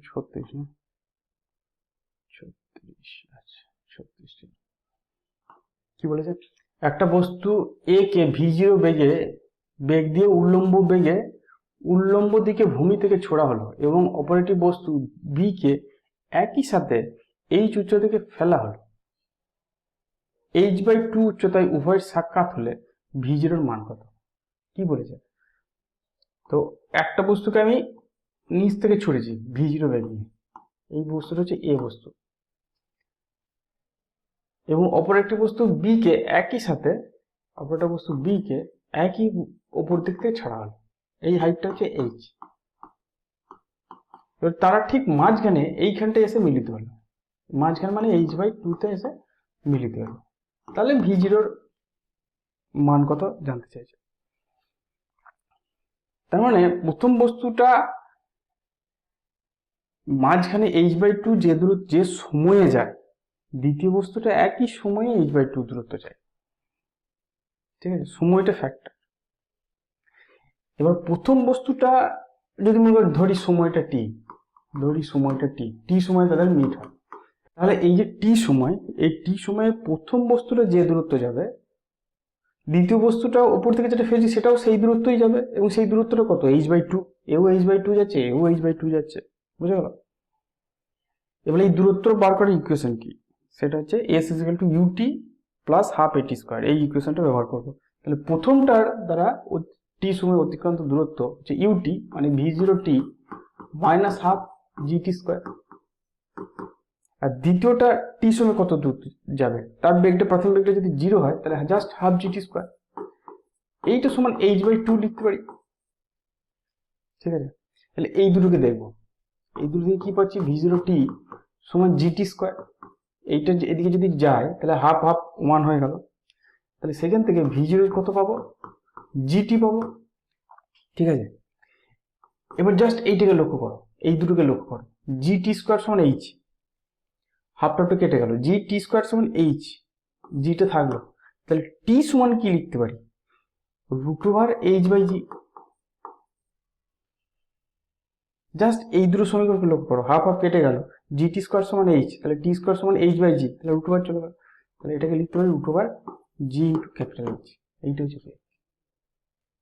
ছত্রিশ না, 36, আচ্ছা 36, কি বলেছে, একটা বস্তু এ কে v0 বেগ দিয়ে উল্লম্ব দিকে ভূমি থেকে ছোড়া হলো এবং অপরটি বস্তু বি কে একই সাথে h উচ্চতা থেকে ফেলা হলো, h বাই 2 উচ্চতায় উভয়ের সাক্ষাৎ হলে v0 এর মান কত। কি বলেছে, তো একটা বস্তুকে আমি নিচ থেকে ছুড়েছি v0 বেগ নিয়ে, এই বস্তুটা হচ্ছে এ বস্তু, এবং অপর একটি বস্তু বি কে একই সাথে, অপর একটা বস্তু বি কে একই ওপর দিক থেকে ছাড়া হলো, এই হাইটটা হচ্ছে এইচ। এবার তারা ঠিক মাঝখানে এইখানটায় এসে মিলিত হলো, মাঝখানে মানে h/2 এসে মিলিত হলো, তাহলে v0 মান কত জানতে চাইছে। তার মানে প্রথম বস্তুটা মাঝখানে h/2 যে সময়ে যায়, দ্বিতীয় বস্তুটা একই সময়ে h/2 দূরত্ব যায়, ঠিক আছে, সময়টা ফ্যাক্টর। এবার প্রথম বস্তুটা যদি মনে করি ধরি সময়টা টি, টি সময় তাদের মিট হয়, তাহলে এই যে টি সময়, এই টি সময়ে প্রথম বস্তুটা যে দূরত্ব যাবে, দ্বিতীয় বস্তুটা উপর থেকে যেটা ফেলছি সেটাও সেই দূরত্বই যাবে, এবং সেই দূরত্বটা কত h/2, এও h/2 যাচ্ছে, এও h/2 যাচ্ছে, বুঝে গেল। এবার এই দূরত্ব বার করার ইকুয়েশন কি, সেটা হচ্ছে s = ut plus half at square, এই ইকুয়েশনটা ব্যবহার করব। তাহলে প্রথমটার দ্বারা টি সময় অতিক্রান্ত দূরত্ব হচ্ছে ut মানে v0t minus half gt square, আর দ্বিতীয়টা টি সময় কত দূর যাবে, তার বেগটা, প্রথম বেগটা যদি 0 হয় তাহলে জাস্ট হাফ gt স্কোয়ার, এইটা সমান h/2 লিখতে পারি, ঠিক আছে। তাহলে এই দুটোকে দেখবো, এই দুটো থেকে কি পাচ্ছি, v0t সমান gt স্কোয়ার, এইটা এদিকে যদি যায় তাহলে হাফ হাফ 1 হয়ে গেল, তাহলে সেখান থেকে v0 কত পাবো, gt পাবো, ঠিক আছে। এবার জাস্ট এইটাকে লক্ষ্য করো, এই দুটোকে লক্ষ্য করো, gt স্কোয়ার সমান h, হাফটা কেটে গেল, gt স্কোয়ার সমান h, gটা থাকলো, তাহলে t সমান কি লিখতে পারি, √h/g। জাস্ট এই দুটো সমীকরণকে লক্ষ্য করো, হাফ হাফ কেটে গেল, gt স্কোয়ার সমান h, তাহলে t স্কোয়ার সমান h/g, তাহলে √h চলে গেল, তাহলে এটাকে লিখতে পারি √g ইন্টু ক্যাপিটাল H, এইটা হচ্ছে,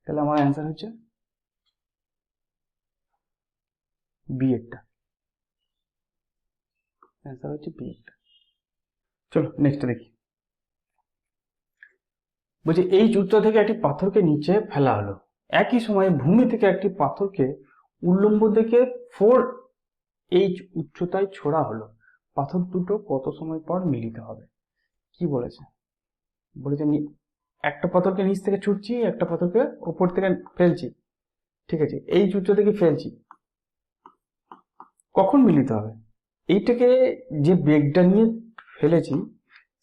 তাহলে আমার অ্যান্সার হচ্ছে বি এরটা, অ্যান্সার হচ্ছে বি এরটা। চলো নেক্সট দেখি, বলছে এই উচ্চতা থেকে একটি পাথরকে নিচে ফেলা হলো, একই সময়ে ভূমি থেকে একটি পাথরকে উল্লম্ব দিকে 4h উচ্চতায় ছোড়া হলো, পাথর দুটো কত সময় পর মিলিত হবে। কি বলেছে, বলেছে একটা পাথরকে নিচ থেকে ছুটছি, একটা পাথরকে উপর থেকে ফেলছি, ঠিক আছে, এই উচ্চতা থেকে ফেলছি, কখন মিলিত হবে, এইটাকে যে বেগটা নিয়ে ফেলেছি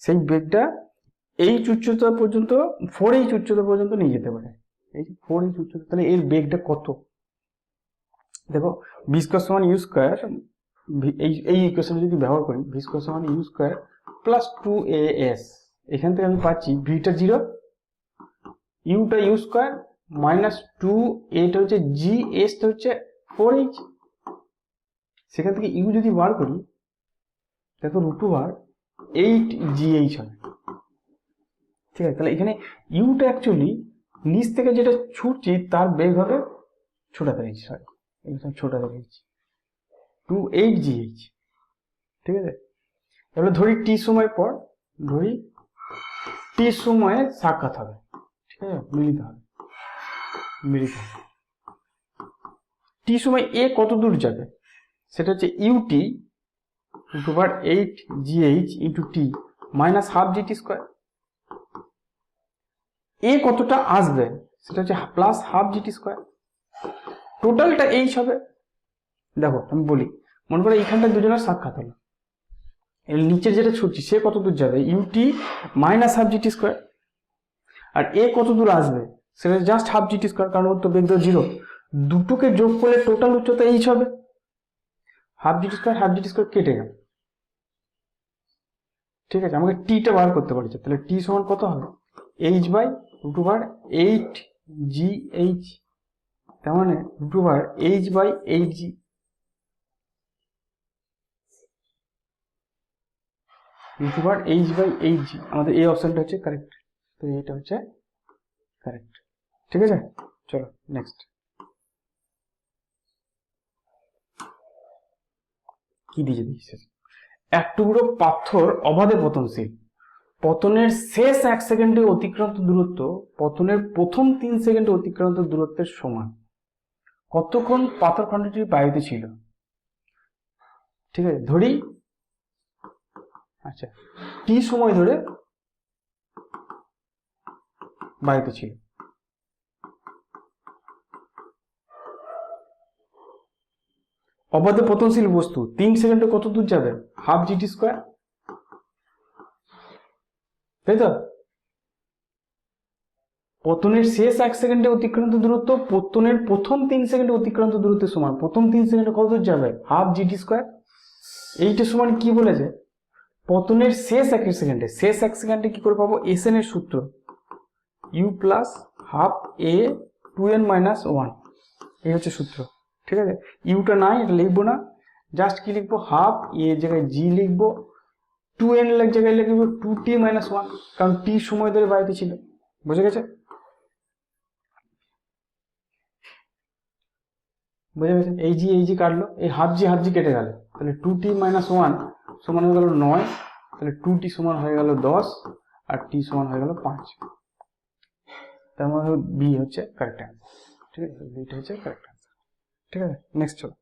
সেই বেগটা h উচ্চতা পর্যন্ত, 4h উচ্চতা পর্যন্ত নিয়ে যেতে পারে, এই 4h উচ্চতা, তাহলে এর বেগটা কত, দেখো v স্কয়ার সমান u স্কয়ার, এই ইকুয়েশন যদি ব্যবহার করি, v স্কয়ার সমান u স্কয়ার প্লাস 2as, এখান থেকে আমি পাচ্ছি vটা 0, uটা u স্কয়ার মাইনাস 2a হচ্ছে g, s টা হচ্ছে 4h, সেখান থেকে u যদি বার করি দেখো √8gh হয়, ঠিক আছে। তাহলে এখানে ইউটা অ্যাকচুয়ালি নিচ থেকে যেটা ছুটছি তার বেগ হবে ছোটাতে গেছি, সরি এখানে ছোটাতে গেছি 28gh, ঠিক আছে। তাহলে ধরি টি সময় পর, ধরি টি সময়ে সাক্ষাৎ হবে, ঠিক আছে, মিলিত হবে, টি সময় এ কত দূর যাবে, সেটা হচ্ছে ut √8gh into t minus half gt square, এ কতটা আসবে সেটা হচ্ছে প্লাস হাফ gt স্কোয়ার, টোটালটা h হবে। দেখো আমি বলি, মনে করো এইখানটা দুজনের সাক্ষাৎ হলো, এর নিচে যেটা ছুটছি সে কত দূর যাবে, ut minus half gt square, আর এ কত দূর আসবে সেটা জাস্ট হাফ gt স্কোয়ার, কারণ ওর তো বেগ 0, দুটোকে যোগ করলে টোটাল উচ্চতা h হবে, হাফ gt স্কোয়ার কেটে গেল, ঠিক আছে। আমাকে টিটা বার করতে পারছে, তাহলে টি সমান কত হবে, h/8gh, তার মানে √h/8g, √h/8g, আমাদের এই অপশনটা হচ্ছে কারেক্ট, তো এটা হচ্ছে কারেক্ট, ঠিক আছে। চলো নেক্সট কি দিয়েছে, এক টুকরো পাথর অবাধে পতনশীল, পতনের শেষ 1 সেকেন্ডে অতিক্রান্ত দূরত্ব পতনের প্রথম 3 সেকেন্ডে অতিক্রান্ত দূরত্বের সমান। কতক্ষণ পাথরখণ্ডটি বায়ুতে ছিল? ঠিক আছে, ধরি আচ্ছা টি সময় ধরে বায়ুতে ছিল। অবাধে পতনশীল বস্তু 3 সেকেন্ডে কত দূর যাবে? হাফ জিটি স্কোয়ার, তাই তো? পতনের শেষ 1 সেকেন্ডে অতিক্রান্ত দূরত্ব পতনের প্রথম 3 সেকেন্ডে অতিক্রান্ত দূরত্বের সমান। প্রথম 3 সেকেন্ডে কত দূর যাবে? Half g t square. এইটা সমান কি বলেছে? পতনের শেষ 1 সেকেন্ডে, শেষ 1 সেকেন্ডে কি করে পাবো? এসএন এর সূত্র u plus half a 2n minus 1, এই হচ্ছে সূত্র। ঠিক আছে, ইউটা নাই, এটা লিখবো না, জাস্ট কি লিখবো? হাফ এ জায়গায় জি লিখবো, 2n জায়গায় লিখবো 2t মাইনাস 1, কারণ টি সময় ধরে বায়ুতে ছিল। বুঝে গেছে? বুঝে গেছে? এই জি কাটলো, এই হাফ জি কেটে গেল, তাহলে 2t মাইনাস 1 সমান হয়ে গেল 9, তাহলে 2t সমান হয়ে গেল 10 আর t সমান হয়ে গেল 5। তার মধ্যে বি হচ্ছে কারেক্ট অ্যান্সার। ঠিক আছে, বিটা হচ্ছে কারেক্ট অ্যান্সার। ঠিক আছে, নেক্সট চলো।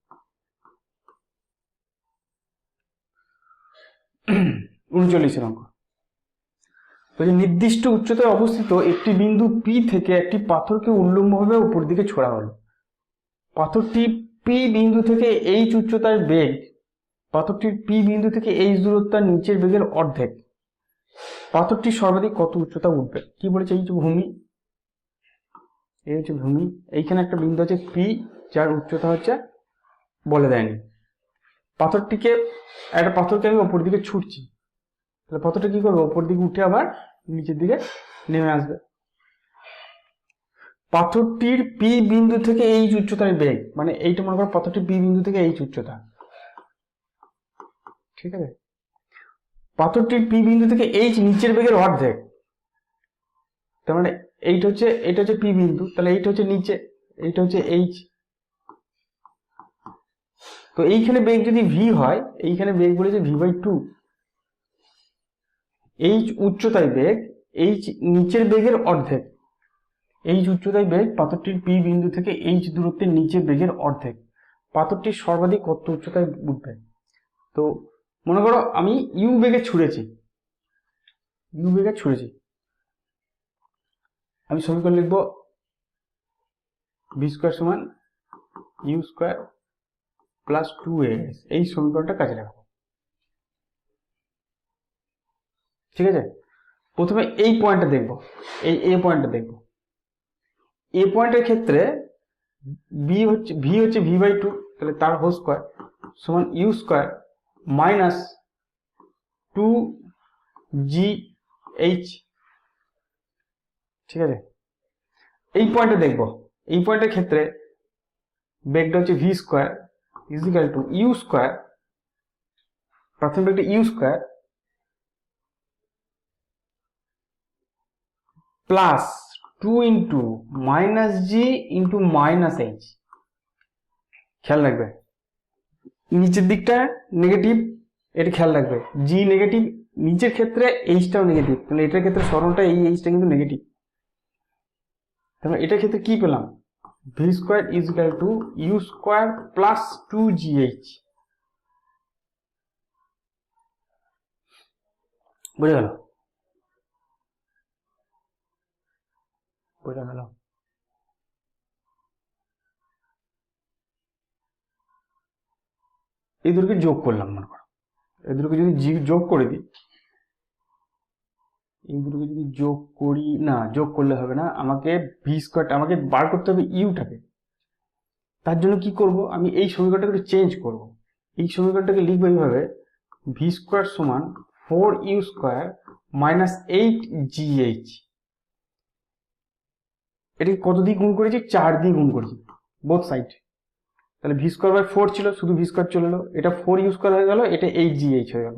39 অঙ্ক। নির্দিষ্ট উচ্চতায় অবস্থিত একটি বিন্দু পি থেকে একটি পাথরকে উল্লম্বভাবে উপর দিকে ছোড়া হলো। পাথরটি পি বিন্দু থেকে এইচ উচ্চতার বেগ, পাথরটির পি বিন্দু থেকে এইচ দূরত্ব নিচের বেগের অর্ধেক। পাথরটি সর্বাধিক কত উচ্চতা উঠবে? কি বলেছে? এই যে ভূমি, এই হচ্ছে ভূমি, এইখানে একটা বিন্দু আছে পি, যার উচ্চতা হচ্ছে বলে দেয়নি। পাথরটিকে, একটা পাথরকে আমি ওপর দিকে ছুটছি, তাহলে পাথরটা কি করবে? ওপর দিকে উঠে আবার নিচের দিকে নেমে আসবে। পাথরটির পি বিন্দু থেকে এইচ উচ্চতার বেগ, মানে এইটা মনে করো পাথরটির পি বিন্দু থেকে এইচ উচ্চতা। ঠিক আছে, পাথরটির পি বিন্দু থেকে এইচ নিচের বেগের অর্ধেক, তার মানে এটা হচ্ছে পি বিন্দু, তাহলে এইটা হচ্ছে নিচে, এইটা হচ্ছে এইচ। তো এইখানে বেগ যদি ভি হয়, এইখানে বেগ বলেছে v/2, এইচ উচ্চতায় বেগ, এইচ নিচের বেগের অর্ধেক। এইচ উচ্চতায় বেগ পাথরটির পি বিন্দু থেকে এইচ দূরত্বের নিচে বেগের অর্ধেক। পাথরটির সর্বাধিক কত উচ্চতায় উঠবে? তো মনে করো আমি ইউ বেগে ছুঁড়েছি, আমি সমীকরণ লিখবো ভি স্কোয়ার সমান ইউ স্কোয়ার প্লাস 2as, এই সমীকরণটা কাজে লাগাবো। ঠিক আছে, প্রথমে এই পয়েন্টটা দেখবো, এই এ পয়েন্টটা দেখবো। এ পয়েন্টের ক্ষেত্রে ভি হচ্ছে v/2, তাহলে তার হোল স্কোয়ার সমান ইউ স্কোয়ার মাইনাস 2gh। ঠিক আছে, এই পয়েন্টে দেখবো, এই পয়েন্টের ক্ষেত্রে বেগটা হচ্ছে v square equal to u square, প্রথম বেগটা u square plus 2 into minus g into minus h. খেয়াল রাখবে নিচের দিকটা নেগেটিভ, এটা খেয়াল রাখবে, জি নেগেটিভ, নিচের ক্ষেত্রে এইচটাও নেগেটিভ, তাহলে এটার ক্ষেত্রে সরলটা এই এইচটা কিন্তু নেগেটিভ। তাহলে এটার ক্ষেত্রে কি পেলাম? V square is equal to u square plus 2gh। বুঝে গেল? এই দুটোকে যোগ করলাম, মনে করো এই দুটোকে যদি যোগ করে দিই, এই দুটোকে যদি যোগ করি, না যোগ করলে হবে না, আমাকে ভি স্কোয়ারটা আমাকে বার করতে হবে ইউটাকে। তার জন্য কি করব? আমি এই সমীকরণটাকে একটু চেঞ্জ করব। এই সমীকরণটাকে লিখবো এইভাবে, ভি স্কোয়ার সমান 4u স্কোয়ার মাইনাস 8gh। এটাকে কত দিয়ে গুণ করেছি? 4 দিয়ে গুণ করেছি বোথ সাইড। তাহলে ভি স্কোয়ার বাই 4 ছিল, শুধু ভি স্কোয়ার চলে এলো, এটা 4u স্কোয়ার হয়ে গেল, এটা 8gh হয়ে গেল।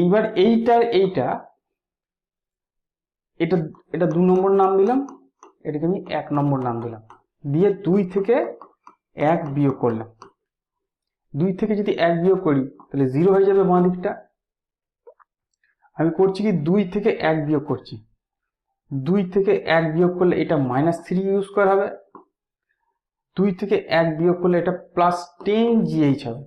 এইবার এটা 2 নম্বর নাম দিলাম, এটাকে আমি 1 নম্বর নাম দিলাম, দিয়ে 2 থেকে 1 বিয়োগ করলাম। 2 থেকে যদি 1 বিয়োগ করি তাহলে 0 হয়ে যাবে বাঁ দিকটা, আমি করছি কি 2 থেকে 1 বিয়োগ করছি। 2 থেকে 1 বিয়োগ করলে এটা -3 ইউ স্কোয়ার হবে, 2 থেকে 1 বিয়োগ করলে এটা +10 GH হবে।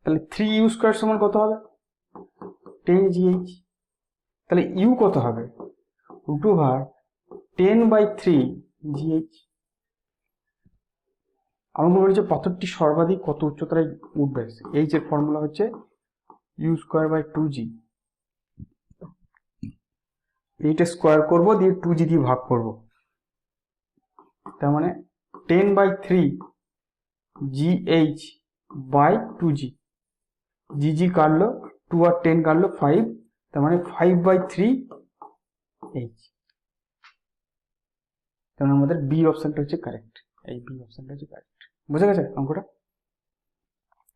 তাহলে 3 ইউ স্কোয়ার সমান কত হবে? 10 GH। তাহলে ইউ কত হবে? √10/3 GH। আমার মনে হচ্ছে পাথরটি সর্বাধিক কত উচ্চতায় উঠবে, এইচ এর ফর্মুলা হচ্ছে u²/2g। এইটা স্কোয়ার করব, দিয়ে 2g দিয়ে ভাগ করব, তার মানে 10/3 GH/2g। GG কাটলো 2 আর 10 কাটলো 5, তার মানে 5/3 H। তার মানে আমাদের বি অপশনটা হচ্ছে কারেক্ট, এই বি অপশনটা হচ্ছে কারেক্ট। বুঝা গেছে অঙ্কটা?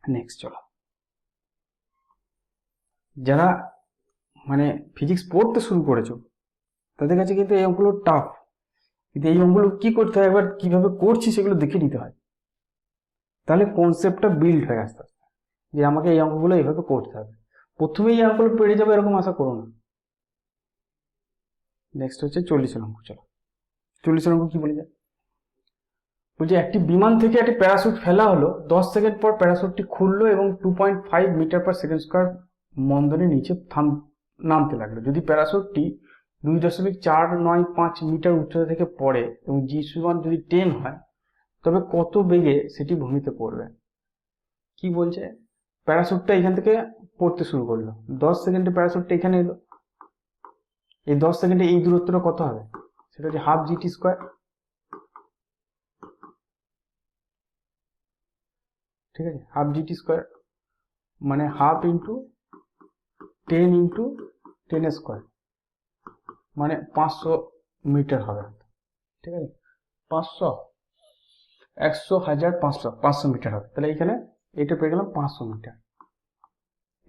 নেক্সট চলো, যারা মানে ফিজিক্স পড়তে শুরু করেছো তাদের কাছে কিন্তু এই অঙ্কগুলো টাফ, কিন্তু এই অঙ্কগুলো কি করতে হয়, এবার কিভাবে করছি সেগুলো দেখে নিতে হয়, তাহলে কনসেপ্টটা বিল্ড হয়ে আসতে আসতে যে আমাকে এই অঙ্কগুলো এইভাবে করতে হবে। প্রথমেই এই অঙ্কগুলো পেরে যাবে এরকম আশা করো না। নেক্সট হচ্ছে 40 অঙ্ক। চলো 40 অঙ্ক কি বলে যায়, বলছে একটি বিমান থেকে একটি প্যারাশুট ফেলা হলো, 10 সেকেন্ড পর প্যারাশুটটি খুললো এবং 2.5 মিটার/সেকেন্ড স্কয়ার মন্দনের নিচে নামতে লাগলো। যদি প্যারাশুটটি 2.495 মিটার উচ্চতা থেকে পড়ে এবং জি সমান যদি 10 হয়, তবে কত বেগে সেটি ভূমিতে পড়বে? কি বলছে, প্যারাশুটটা এখান থেকে পড়তে শুরু করলো, 10 সেকেন্ডে প্যারাশুটটা এখানে এলো, এই 10 সেকেন্ডে এই দূরত্বটা কত হবে? সেটা হচ্ছে ½ GT²। ঠিক আছে, ½ GT² মানে হাফ ইন্টু 10 ইন্টু 10² মানে 500 মিটার হবে। ঠিক আছে, 500, 100, 1000, 500 মিটার হবে। তাহলে এইখানে এটা পেয়ে গেলাম 500 মিটার।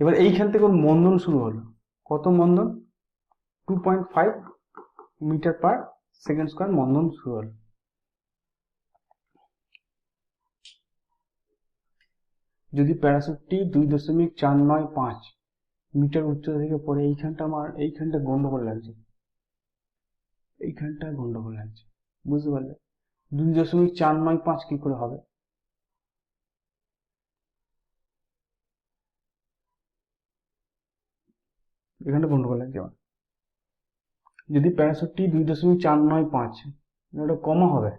এবার এইখান থেকে ওর মন্দন শুরু হলো, কত মন্দন? 2.5 মিটার/সেকেন্ড স্কয়ার মন্দন শুরু হলো। যদি প্যারাশুটটি 2.495 মিটার উচ্চতা থেকে পড়ে, এইখানটা গন্ডগোল লাগছে, বুঝতে পারলে? 2.495 কি করে হবে? এখানটা গন্ডগোল লাগছে আমার। যদি প্যারাশুটটি 2.495, ওটা কমা হবে,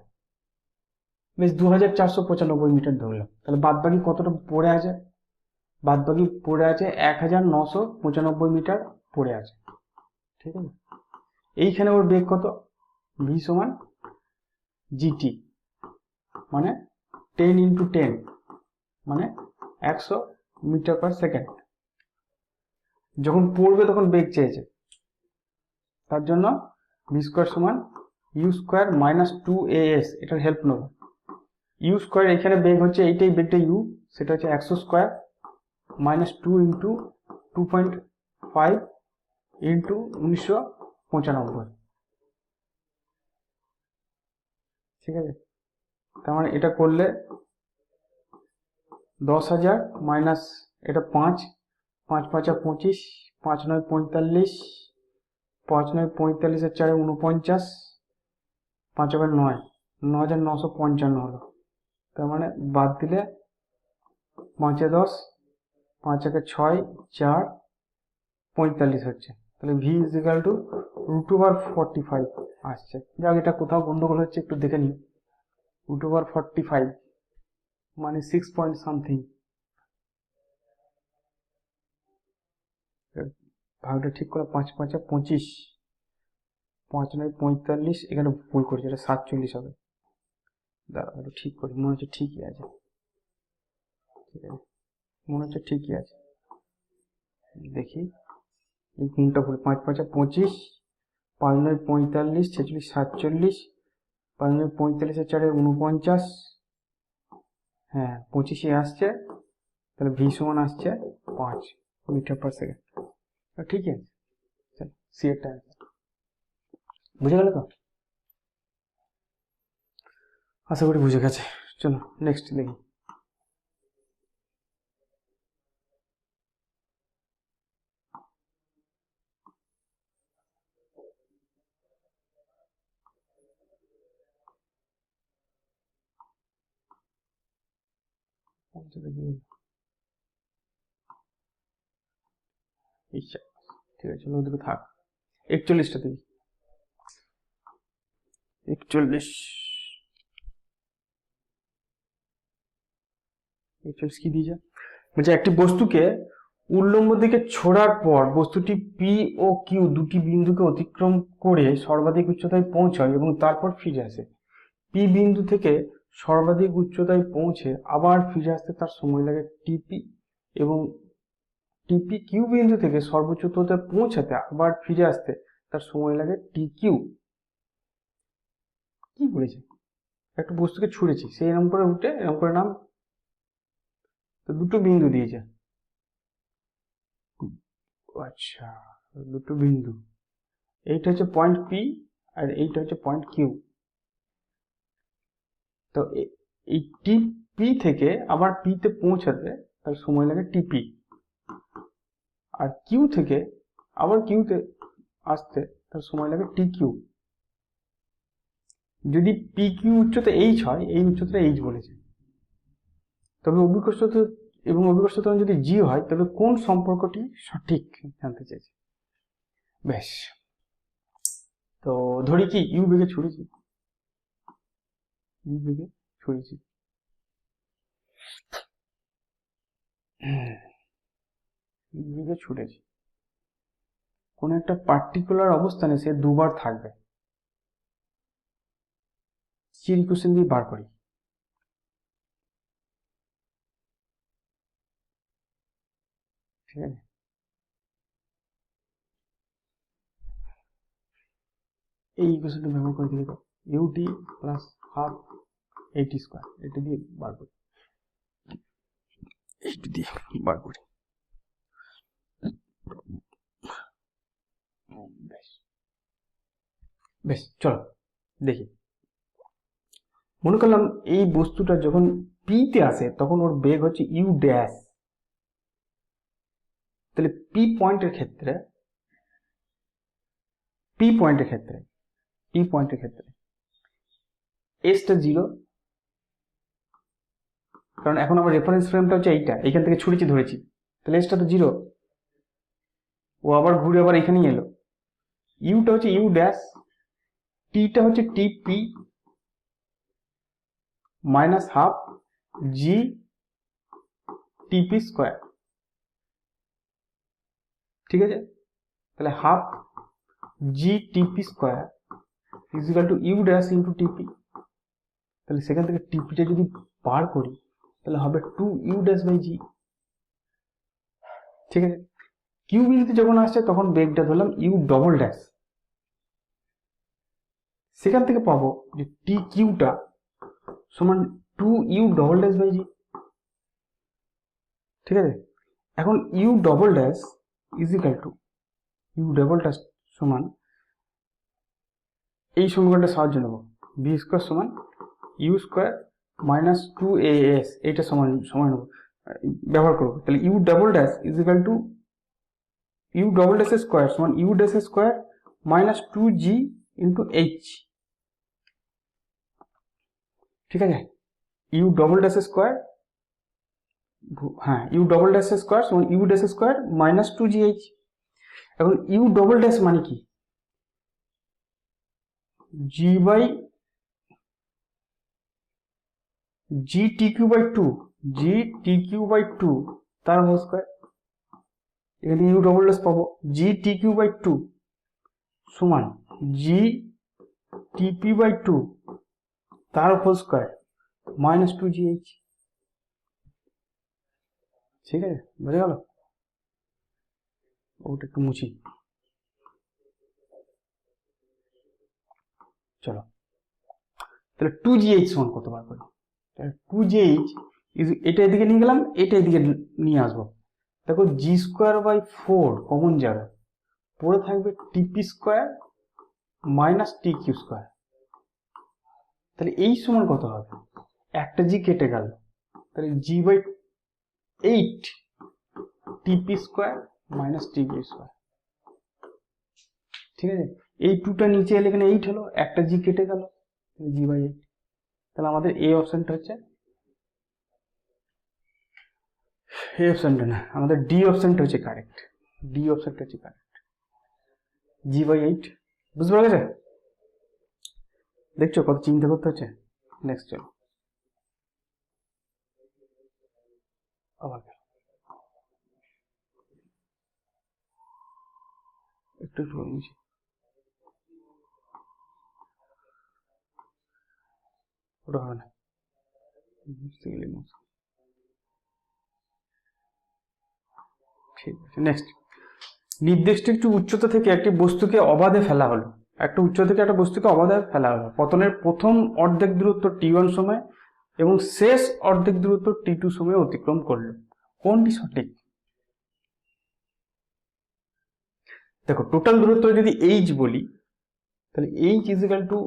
বেশ 2495 মিটার ধরলাম, তাহলে বাদ বাকি কতটা পড়ে আছে? বাদ বাকি পড়ে আছে 1995 মিটার পড়ে আছে। ঠিক আছে, এইখানে ওর বেগ কত? ভি সমান জিটি মানে 10 ইন্টু 10 মানে 100 মিটার/সেকেন্ড। যখন পড়বে তখন বেগ চেয়েছে, তার জন্য v² সমান u² - 2as, এটার হেল্প নেব। u² এখানে বেগ হচ্ছে এইটাই, বেগটা u, সেটা হচ্ছে 100² - 2 ইন্টু 2.5 ইন্টু 1995। ঠিক আছে, তার মানে এটা করলে 10,000 মাইনাস এটা 5, 5 5 25, 5 9 45, 5 9 45 আর 4 49, 5 9 9,955 হলো। তার মানে বাদ দিলে 5 10, 5 6, 4 45 হচ্ছে। তাহলে v = √45 আসছে। যাক, এটা কোথাও গন্ডগোল হচ্ছে, একটু দেখে নিই। √45 মানে 6 পয়েন্ট সামথিং। ভাগটা ঠিক করে, 5 5 25, 5 9 45, এখানে ভুল করছে, এটা 47 হবে। দাঁড়া একটু ঠিক করি, মনে হচ্ছে ঠিকই আছে। ঠিক আছে, মনে হচ্ছে ঠিকই আছে, দেখি এই কোনটা ভুল। 5 5 25, 5 9 45, 46 47, 5 9 45 আর 4 49, হ্যাঁ 25 আসছে। তাহলে ভি সমান আসছে 5 মিটার/সেকেন্ড। ঠিকই আছে, সি এর টাইম। বুঝে গেল তো? আশা করি বুঝে গেছে। চলো নেক্সট দেখি। ইচ্ছা ঠিক আছে, চলো ওদিকে থাক। 41টা দিই, 41 কি দিয়েছে, বলছে একটি বস্তুকে উল্লম্ব দিকে ছোড়ার পর বস্তুটি পি ও কিউ দুটি বিন্দুকে অতিক্রম করে সর্বাধিক উচ্চতায় পৌঁছায় এবং তারপর ফিরে আসে। পি বিন্দু থেকে সর্বাধিক উচ্চতায় পৌঁছে আবার ফিরে আসতে তার সময় লাগে টিপি, এবং টিপি কিউ বিন্দু থেকে সর্বোচ্চ উচ্চতায় পৌঁছাতে আবার ফিরে আসতে তার সময় লাগে টি কিউ। কি বলেছে, একটা বস্তুকে ছুঁড়েছি, সেই এরকম করে উঠে এরকম করে নাম, তো দুটো বিন্দু দিয়েছে। আচ্ছা, দুটো বিন্দু, এইটা হচ্ছে পয়েন্ট পি আর এইটা হচ্ছে পয়েন্ট কিউ। তো এই টিপি থেকে আবার পি তে পৌঁছাতে তার সময় লাগে টিপি, আর কিউ থেকে আবার কিউতে আসতে তার সময় লাগে টি কিউ। যদি পি কিউ উচ্চতা এইচ হয়, এই উচ্চতা এইচ বলেছে, তবে অভিকর্ষতা এবং অভিকর্ষতা যদি জি হয়, তবে কোন সম্পর্কটি সঠিক জানতে চাইছে। বেশ, তো ধরি কি ইউ বেগে ছুড়েছি, ইউ বেগে ছুড়েছি, ইউ বেগে ছুটেছি, কোন একটা পার্টিকুলার অবস্থানে সে দুবার থাকবে। ইকুয়েশন দিয়ে বার করি। ঠিক আছে, এই ইকুয়েশনটা ব্যবহার করে দিলে ইউটি প্লাস হাফ এইটি স্কোয়ার, এটা দিয়ে বার করি, এইটি দিয়ে বার করি। বেশ, চলো দেখি। মনে করলাম এই বস্তুটা যখন পি তে আসে তখন ওর বেগ হচ্ছে ইউ ড্যাশ, তাহলে পি পয়েন্টের ক্ষেত্রে এসটা 0, কারণ এখন আমার রেফারেন্স ফ্রেমটা হচ্ছে এইটা, এইখান থেকে ছুঁড়েছি ধরেছি, তাহলে এসটা তো 0, ও আবার ঘুরে আবার এখানেই এলো। ইউটা হচ্ছে ইউ ড্যাশ, টিটা হচ্ছে টিপি minus half g t p square. ঠিক আছে, তাহলে half g t p square is equal to u dash into t p. তাহলে সেখান থেকে টিপিটা যদি বার করি তাহলে হবে 2 ইউ ড্যাশ বাই জি। ঠিক আছে, কিউ বিন্দুতে যখন আসছে তখন বেগটা ধরলাম ইউ ডবল ড্যাশ, সেখান থেকে পাবো যে টি কিউটা সমান 2 u double dash by g. ঠিক আছে, এখন u double dash is equal to u double dash সমান, এই সমীকরণটা সাহায্য নেব, বি স্কোয়ার সমান ইউ স্কোয়ার মাইনাস 2as, এইটা সমান নেব, ব্যবহার করবো। তাহলে u double dash is equal to u double dash square সমান u dash square minus 2g into h. ঠিক আছে, ইউ ডবল ড্যাশ স্কোয়ার, হ্যাঁ ইউ ডবল ড্যাশ স্কোয়ার সমান u dash square minus 2gh। এখন ইউ ডবল ড্যাশ মানে কি, g by g t q by 2, g t q by 2 তার whole square. এখানে u double dash পাবো g t q by 2 সমান জি টিপি by 2 তার হোল স্কোয়ার মাইনাস 2gh। ঠিক আছে, বুঝে গেল, ওটা একটু মুছি। চলো তাহলে 2gh সমান কত বার করি, তাহলে 2gh এটা এদিকে নিয়ে গেলাম, এটা এদিকে নিয়ে আসবো। দেখো জি স্কোয়ার বাই 4 কমন যাবে, পড়ে থাকবে t p square minus t q square. তাহলে এই সমান কত হবে, একটা জি কেটে গেল, তাহলে জি by 8 t p square minus t q square. ঠিক আছে, এই 2টা নিচে এলে এখানে 8 হলো, একটা জি কেটে গেল, জি বাই 8। তাহলে আমাদের এই অপশনটা হচ্ছে এই অপশনটা না, আমাদের ডি অপশনটা হচ্ছে কারেক্ট। ডি অপশনটা হচ্ছে কারেক্ট। G/8 বুঝতে পারা গেছে? দেখছো কত চিন্তা করতে হচ্ছে। নেক্সট চলো, আবার একটু একটু বলছি। ওটা হবে না, বুঝতে গেলে ঠিক আছে। নেক্সট, নির্দিষ্ট একটি উচ্চতা থেকে একটি বস্তুকে অবাধে ফেলা হলো। একটা উচ্চতা থেকে একটা বস্তুকে অবাধে ফেলা হলো। পতনের প্রথম অর্ধেক দূরত্ব t1 সময় এবং শেষ অর্ধেক দূরত্ব t2 সময়ে অতিক্রম করলো। কোনটি সঠিক? দেখো, টোটাল দূরত্ব যদি h বলি, তাহলে h equal to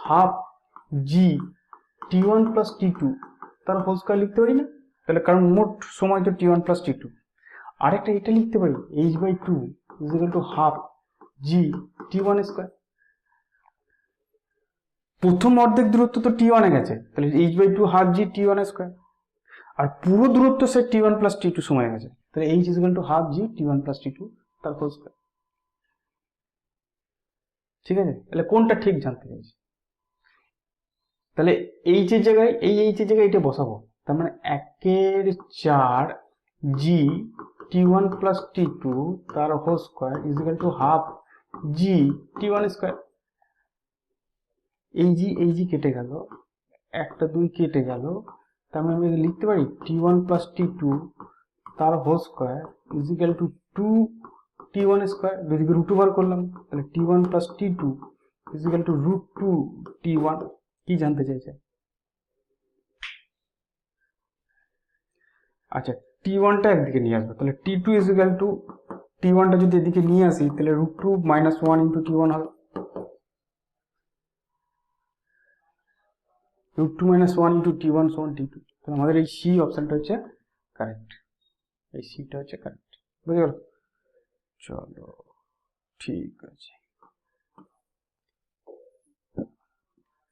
half g t1 plus t2 তার হোল স্কয়ার লিখতে পারি না? তাহলে কারণ মোট সময় তো t1 প্লাস t2। আরেকটা এটা লিখতে পারি, h/2 equal to half g t1 square. প্রথম অর্ধেক দূরত্ব তো t1 এ গেছে, তাহলে h/2 half g t1 square. আর পুরো দূরত্ব সে t1 প্লাস t2 সময় গেছে, তাহলে h equal to half g t1 plus t2 তার হোল স্কয়ার। ঠিক আছে, তাহলে কোনটা ঠিক জানতে চাইছি। তাহলে h এর জায়গায় এটা বসাবো, তার মানে 1/4 g t1 প্লাস t2 তার whole square equal to half g t1 square. এই জি কেটে গেল, একটা 2 কেটে গেল, তার মানে আমি লিখতে পারি t1 প্লাস t2 তার whole square equal to 2 t1 square. দুদিকে রুট ওভার করলাম, তাহলে t1 plus t2 is equal to √2 t1। কি জানতে চাইছে? আচ্ছা, t1টা একদিকে নিয়ে আসবো, তাহলে t2 ইজিক্যাল টু t1টা যদি এদিকে নিয়ে আসি, তাহলে √2 মাইনাস 1 ইন্টু t1 হবে। √2 মাইনাস 1 ইন্টু t1 সমান t2। তাহলে আমাদের এই সি অপশনটা হচ্ছে কারেক্ট। এই সিটা হচ্ছে কারেক্ট। বুঝে গেল? চলো ঠিক আছে,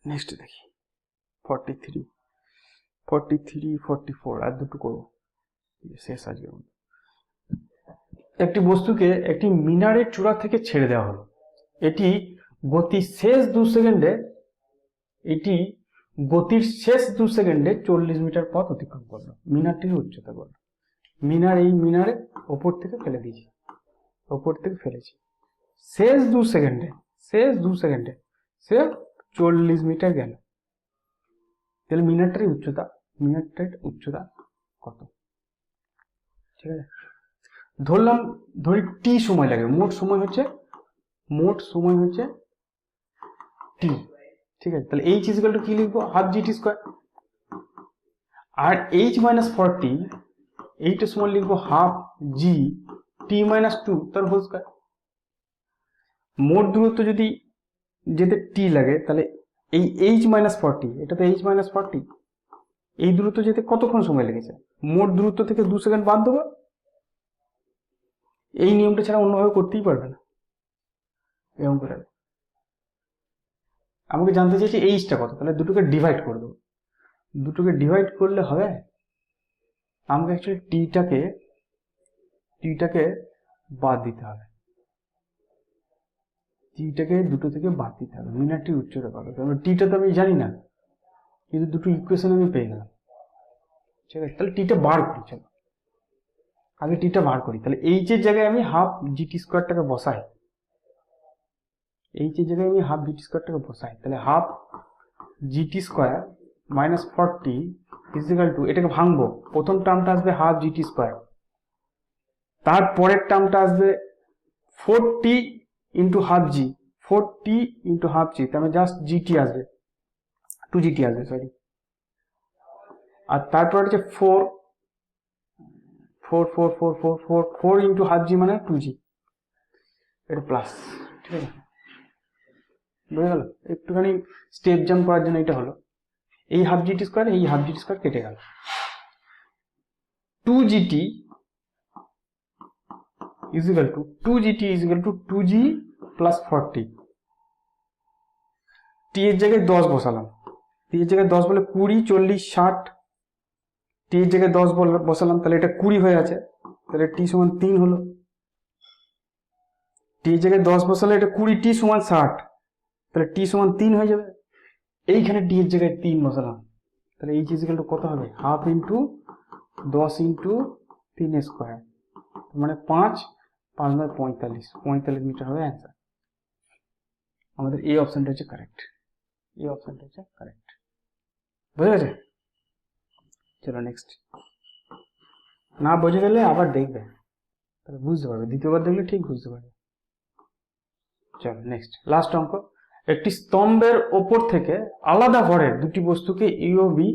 নেক্সট দেখি 43, 44 আর দুটো করবো, শেষ আজকের মতো। একটি বস্তুকে একটি মিনারের চূড়া থেকে ছেড়ে দেওয়া হলো। এটি গতির শেষ 2 সেকেন্ডে 40 মিটার পথ অতিক্রম করলো। মিনারটির উচ্চতা বলল। মিনারে ওপর থেকে ফেলে দিয়েছি, ওপর থেকে ফেলেছি। শেষ 2 সেকেন্ডে সে 40 মিটার গেল। তাহলে মিনারটার উচ্চতা কত? ঠিক আছে, ধরি টি সময় লাগে। মোট সময় হচ্ছে টি। ঠিক আছে, তাহলে h ইজিক্যাল টু কি লিখবো? Half gt square. আর h মাইনাস 40 এইটার সময় লিখবো হাফ g t মাইনাস 2 তার হোল স্কয়ার। মোট দূরত্ব যদি যেতে t লাগে, তাহলে এই h মাইনাস 40, এটা তো h মাইনাস 40, এই দূরত্ব যেতে কতক্ষণ সময় লেগেছে? মোট দূরত্ব থেকে 2 সেকেন্ড বাদ দেবো। এই নিয়মটা ছাড়া অন্যভাবে করতেই পারবে না। এরকম করে আমাকে জানতে চাইছি এইচটা কত, তাহলে দুটোকে ডিভাইড করে দেবো। দুটোকে ডিভাইড করলে হবে, আমাকে অ্যাকচুয়ালি টিটাকে বাদ দিতে হবে। টিটাকে দুটো থেকে বাদ দিতে হবে, মিনারটির উচ্চতা কত। কারণ টিটা তো আমি জানি না, কিন্তু দুটো ইকুয়েশন আমি পেয়ে গেলাম। ঠিক আছে, তাহলে টিটা বার করি। চলো আগে টিটা বার করি। তাহলে এইচ এর জায়গায় আমি হাফ জিটি স্কোয়ারটাকে বসাই। তাহলে half g t square minus 40 equal to, এটাকে ভাঙবো। প্রথম টার্মটা আসবে হাফ জিটি স্কোয়ার, তারপরের টার্মটা আসবে 40 ইন্টু হাফ জি, 40 ইন্টু হাফ জি, তার মানে জাস্ট জিটি আসবে, 2gt আসবে, সরি। আর তারপর হচ্ছে 4 ইন্টু হাফ জি মানে 2g, এটা প্লাস। ঠিক আছে, বুঝে গেল? একটুখানি স্টেপ জাম্প করার জন্য এটা হলো। এই হাফ জিটি স্কোয়ার কেটে গেল। 2gt is equal two 2g plus 40। টি এর জায়গায় 10 বসালাম, টি এর জায়গায় 10 বলে 20, 40, 60, টি এর জায়গায় 10 বসালাম, তাহলে এটা 20 হয়ে আছে, তাহলে টি সমান 3 হলো। টি এর জায়গায় 10 বসালে এটা 20, টি সমান 60, তাহলে টি সমান 3 হয়ে যাবে। এইখানে টি এর জায়গায় 3 বসালাম, তাহলে এইচ ইজ ইকুয়াল টু কত হবে, 1/2 ইন্টু 10 ইন্টু 3 স্কোয়ার, মানে 5, 5 9 45 মিটার হবে অ্যান্সার। আমাদের এই অপশনটা হচ্ছে কারেক্ট, এই অপশনটা হচ্ছে কারেক্ট। বুঝে গেছে? চলো নেক্সট। না বুঝে গেলে আবার দেখবে, তাহলে বুঝতে পারবে, দ্বিতীয়বার দেখলে ঠিক বুঝতে পারবে। চলো নেক্সট, লাস্ট অঙ্ক। একটি স্তম্ভের ওপর থেকে আলাদা ভরের দুটি বস্তুকে এ ও বি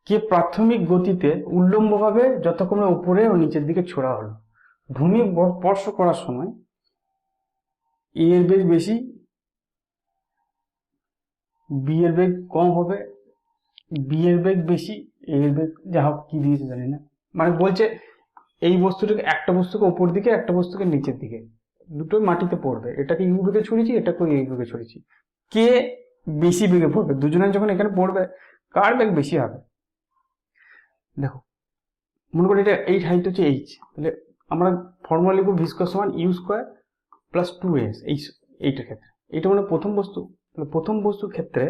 কে প্রাথমিক গতিতে উল্লম্বভাবে যথাক্রমে উপরে ও নিচের দিকে ছোড়া হলো। ভূমি স্পর্শ করার সময় এ এর বেগ বেশি, বি এর বেগ কম হবে, বি এর বেগ বেশি, এ এর বেগ যা হোক কি দিয়েছে জানি না, মানে বলছে এই বস্তুটাকে, একটা বস্তুকে উপর দিকে, একটা বস্তুকে নিচের দিকে, দুটোই মাটিতে পড়বে, এটাকে ইউ বেগে ছড়িয়েছি, এটাকে এই বেগে ছড়িয়েছি, কে বেশি বেগে পড়বে, দুজনে যখন এখানে পড়বে কার বেগ বেশি হবে। দেখো মনে করি এটা 8 হাইট হচ্ছে এইচ, তাহলে আমরা ফর্মুলা লিখবো ভি স্কয়ার সমান ইউ স্কয়ার প্লাস 2s, এইটার ক্ষেত্রে এটা মানে প্রথম বস্তু, তাহলে প্রথম বস্তুর ক্ষেত্রে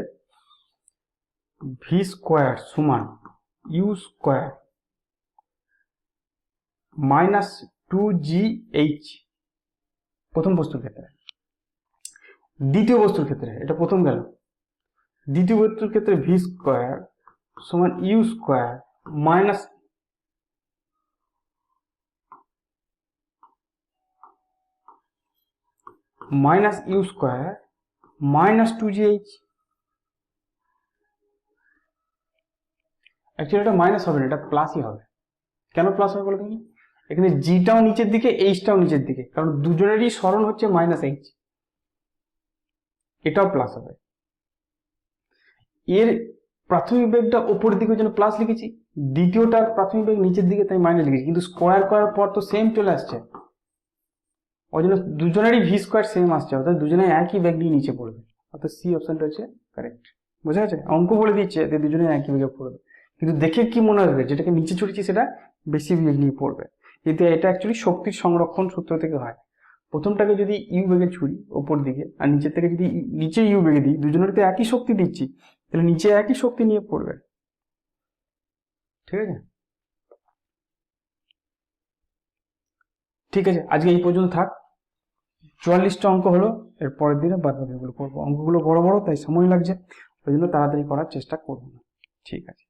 ভি স্কয়ার সমান ইউ স্কয়ার মাইনাস 2gh, প্রথম বস্তুর ক্ষেত্রে। দ্বিতীয় বস্তুর ক্ষেত্রে এটা প্রথম গেল, দ্বিতীয় বস্তুর ক্ষেত্রে ভি স্কয়ার সমান u square minus u square minus 2gh। Actually এটা মাইনাস হবে না, এটা প্লাসই হবে। কেন প্লাস হবে বলো তুমি? এখানে জিটাও নিচের দিকে, এইচটাও নিচের দিকে, কারণ দুজনেরই সরণ হচ্ছে মাইনাস এইচ, এটাও প্লাস হবে। এর প্রাথমিক বেগটা উপরের দিকে জন্য প্লাস লিখেছি, দ্বিতীয়টার প্রাথমিক বেগ নিচের দিকে তাই মাইনাস লিখেছি, কিন্তু স্কোয়ার করার পর তো সেম চলে আসছে, ওই জন্য দুজনেরই ভি স্কোয়ার সেম আসছে, অর্থাৎ দুজনে একই বেগ নিয়ে নিচে পড়বে, অর্থাৎ সি অপশনটা হচ্ছে কারেক্ট। বোঝা গেছে? অঙ্ক বলে দিচ্ছে যে দুজনে একই বেগে পড়বে, কিন্তু দেখে কি মনে হবে যেটাকে নিচে ছড়িয়েছি সেটা বেশি বেগ নিয়ে পড়বে, কিন্তু এটা অ্যাকচুয়ালি শক্তির সংরক্ষণ সূত্র থেকে হয়। প্রথমটাকে যদি ইউ বেগে ছুড়ি ওপর দিকে, আর নিচের থেকে যদি নিচে ইউ বেগে দিই, দুজনের তো একই শক্তি দিচ্ছি, তাহলে নিচে একই শক্তি নিয়ে পড়বে। ঠিক আছে, ঠিক আছে, আজকে এই পর্যন্ত থাক। 44টা অঙ্ক হলো, এর পরের দিনে বাদ বাকিগুলো করবো। অঙ্কগুলো বড় বড় তাই সময় লাগছে, ওই জন্য তাড়াতাড়ি করার চেষ্টা করবো। ঠিক আছে।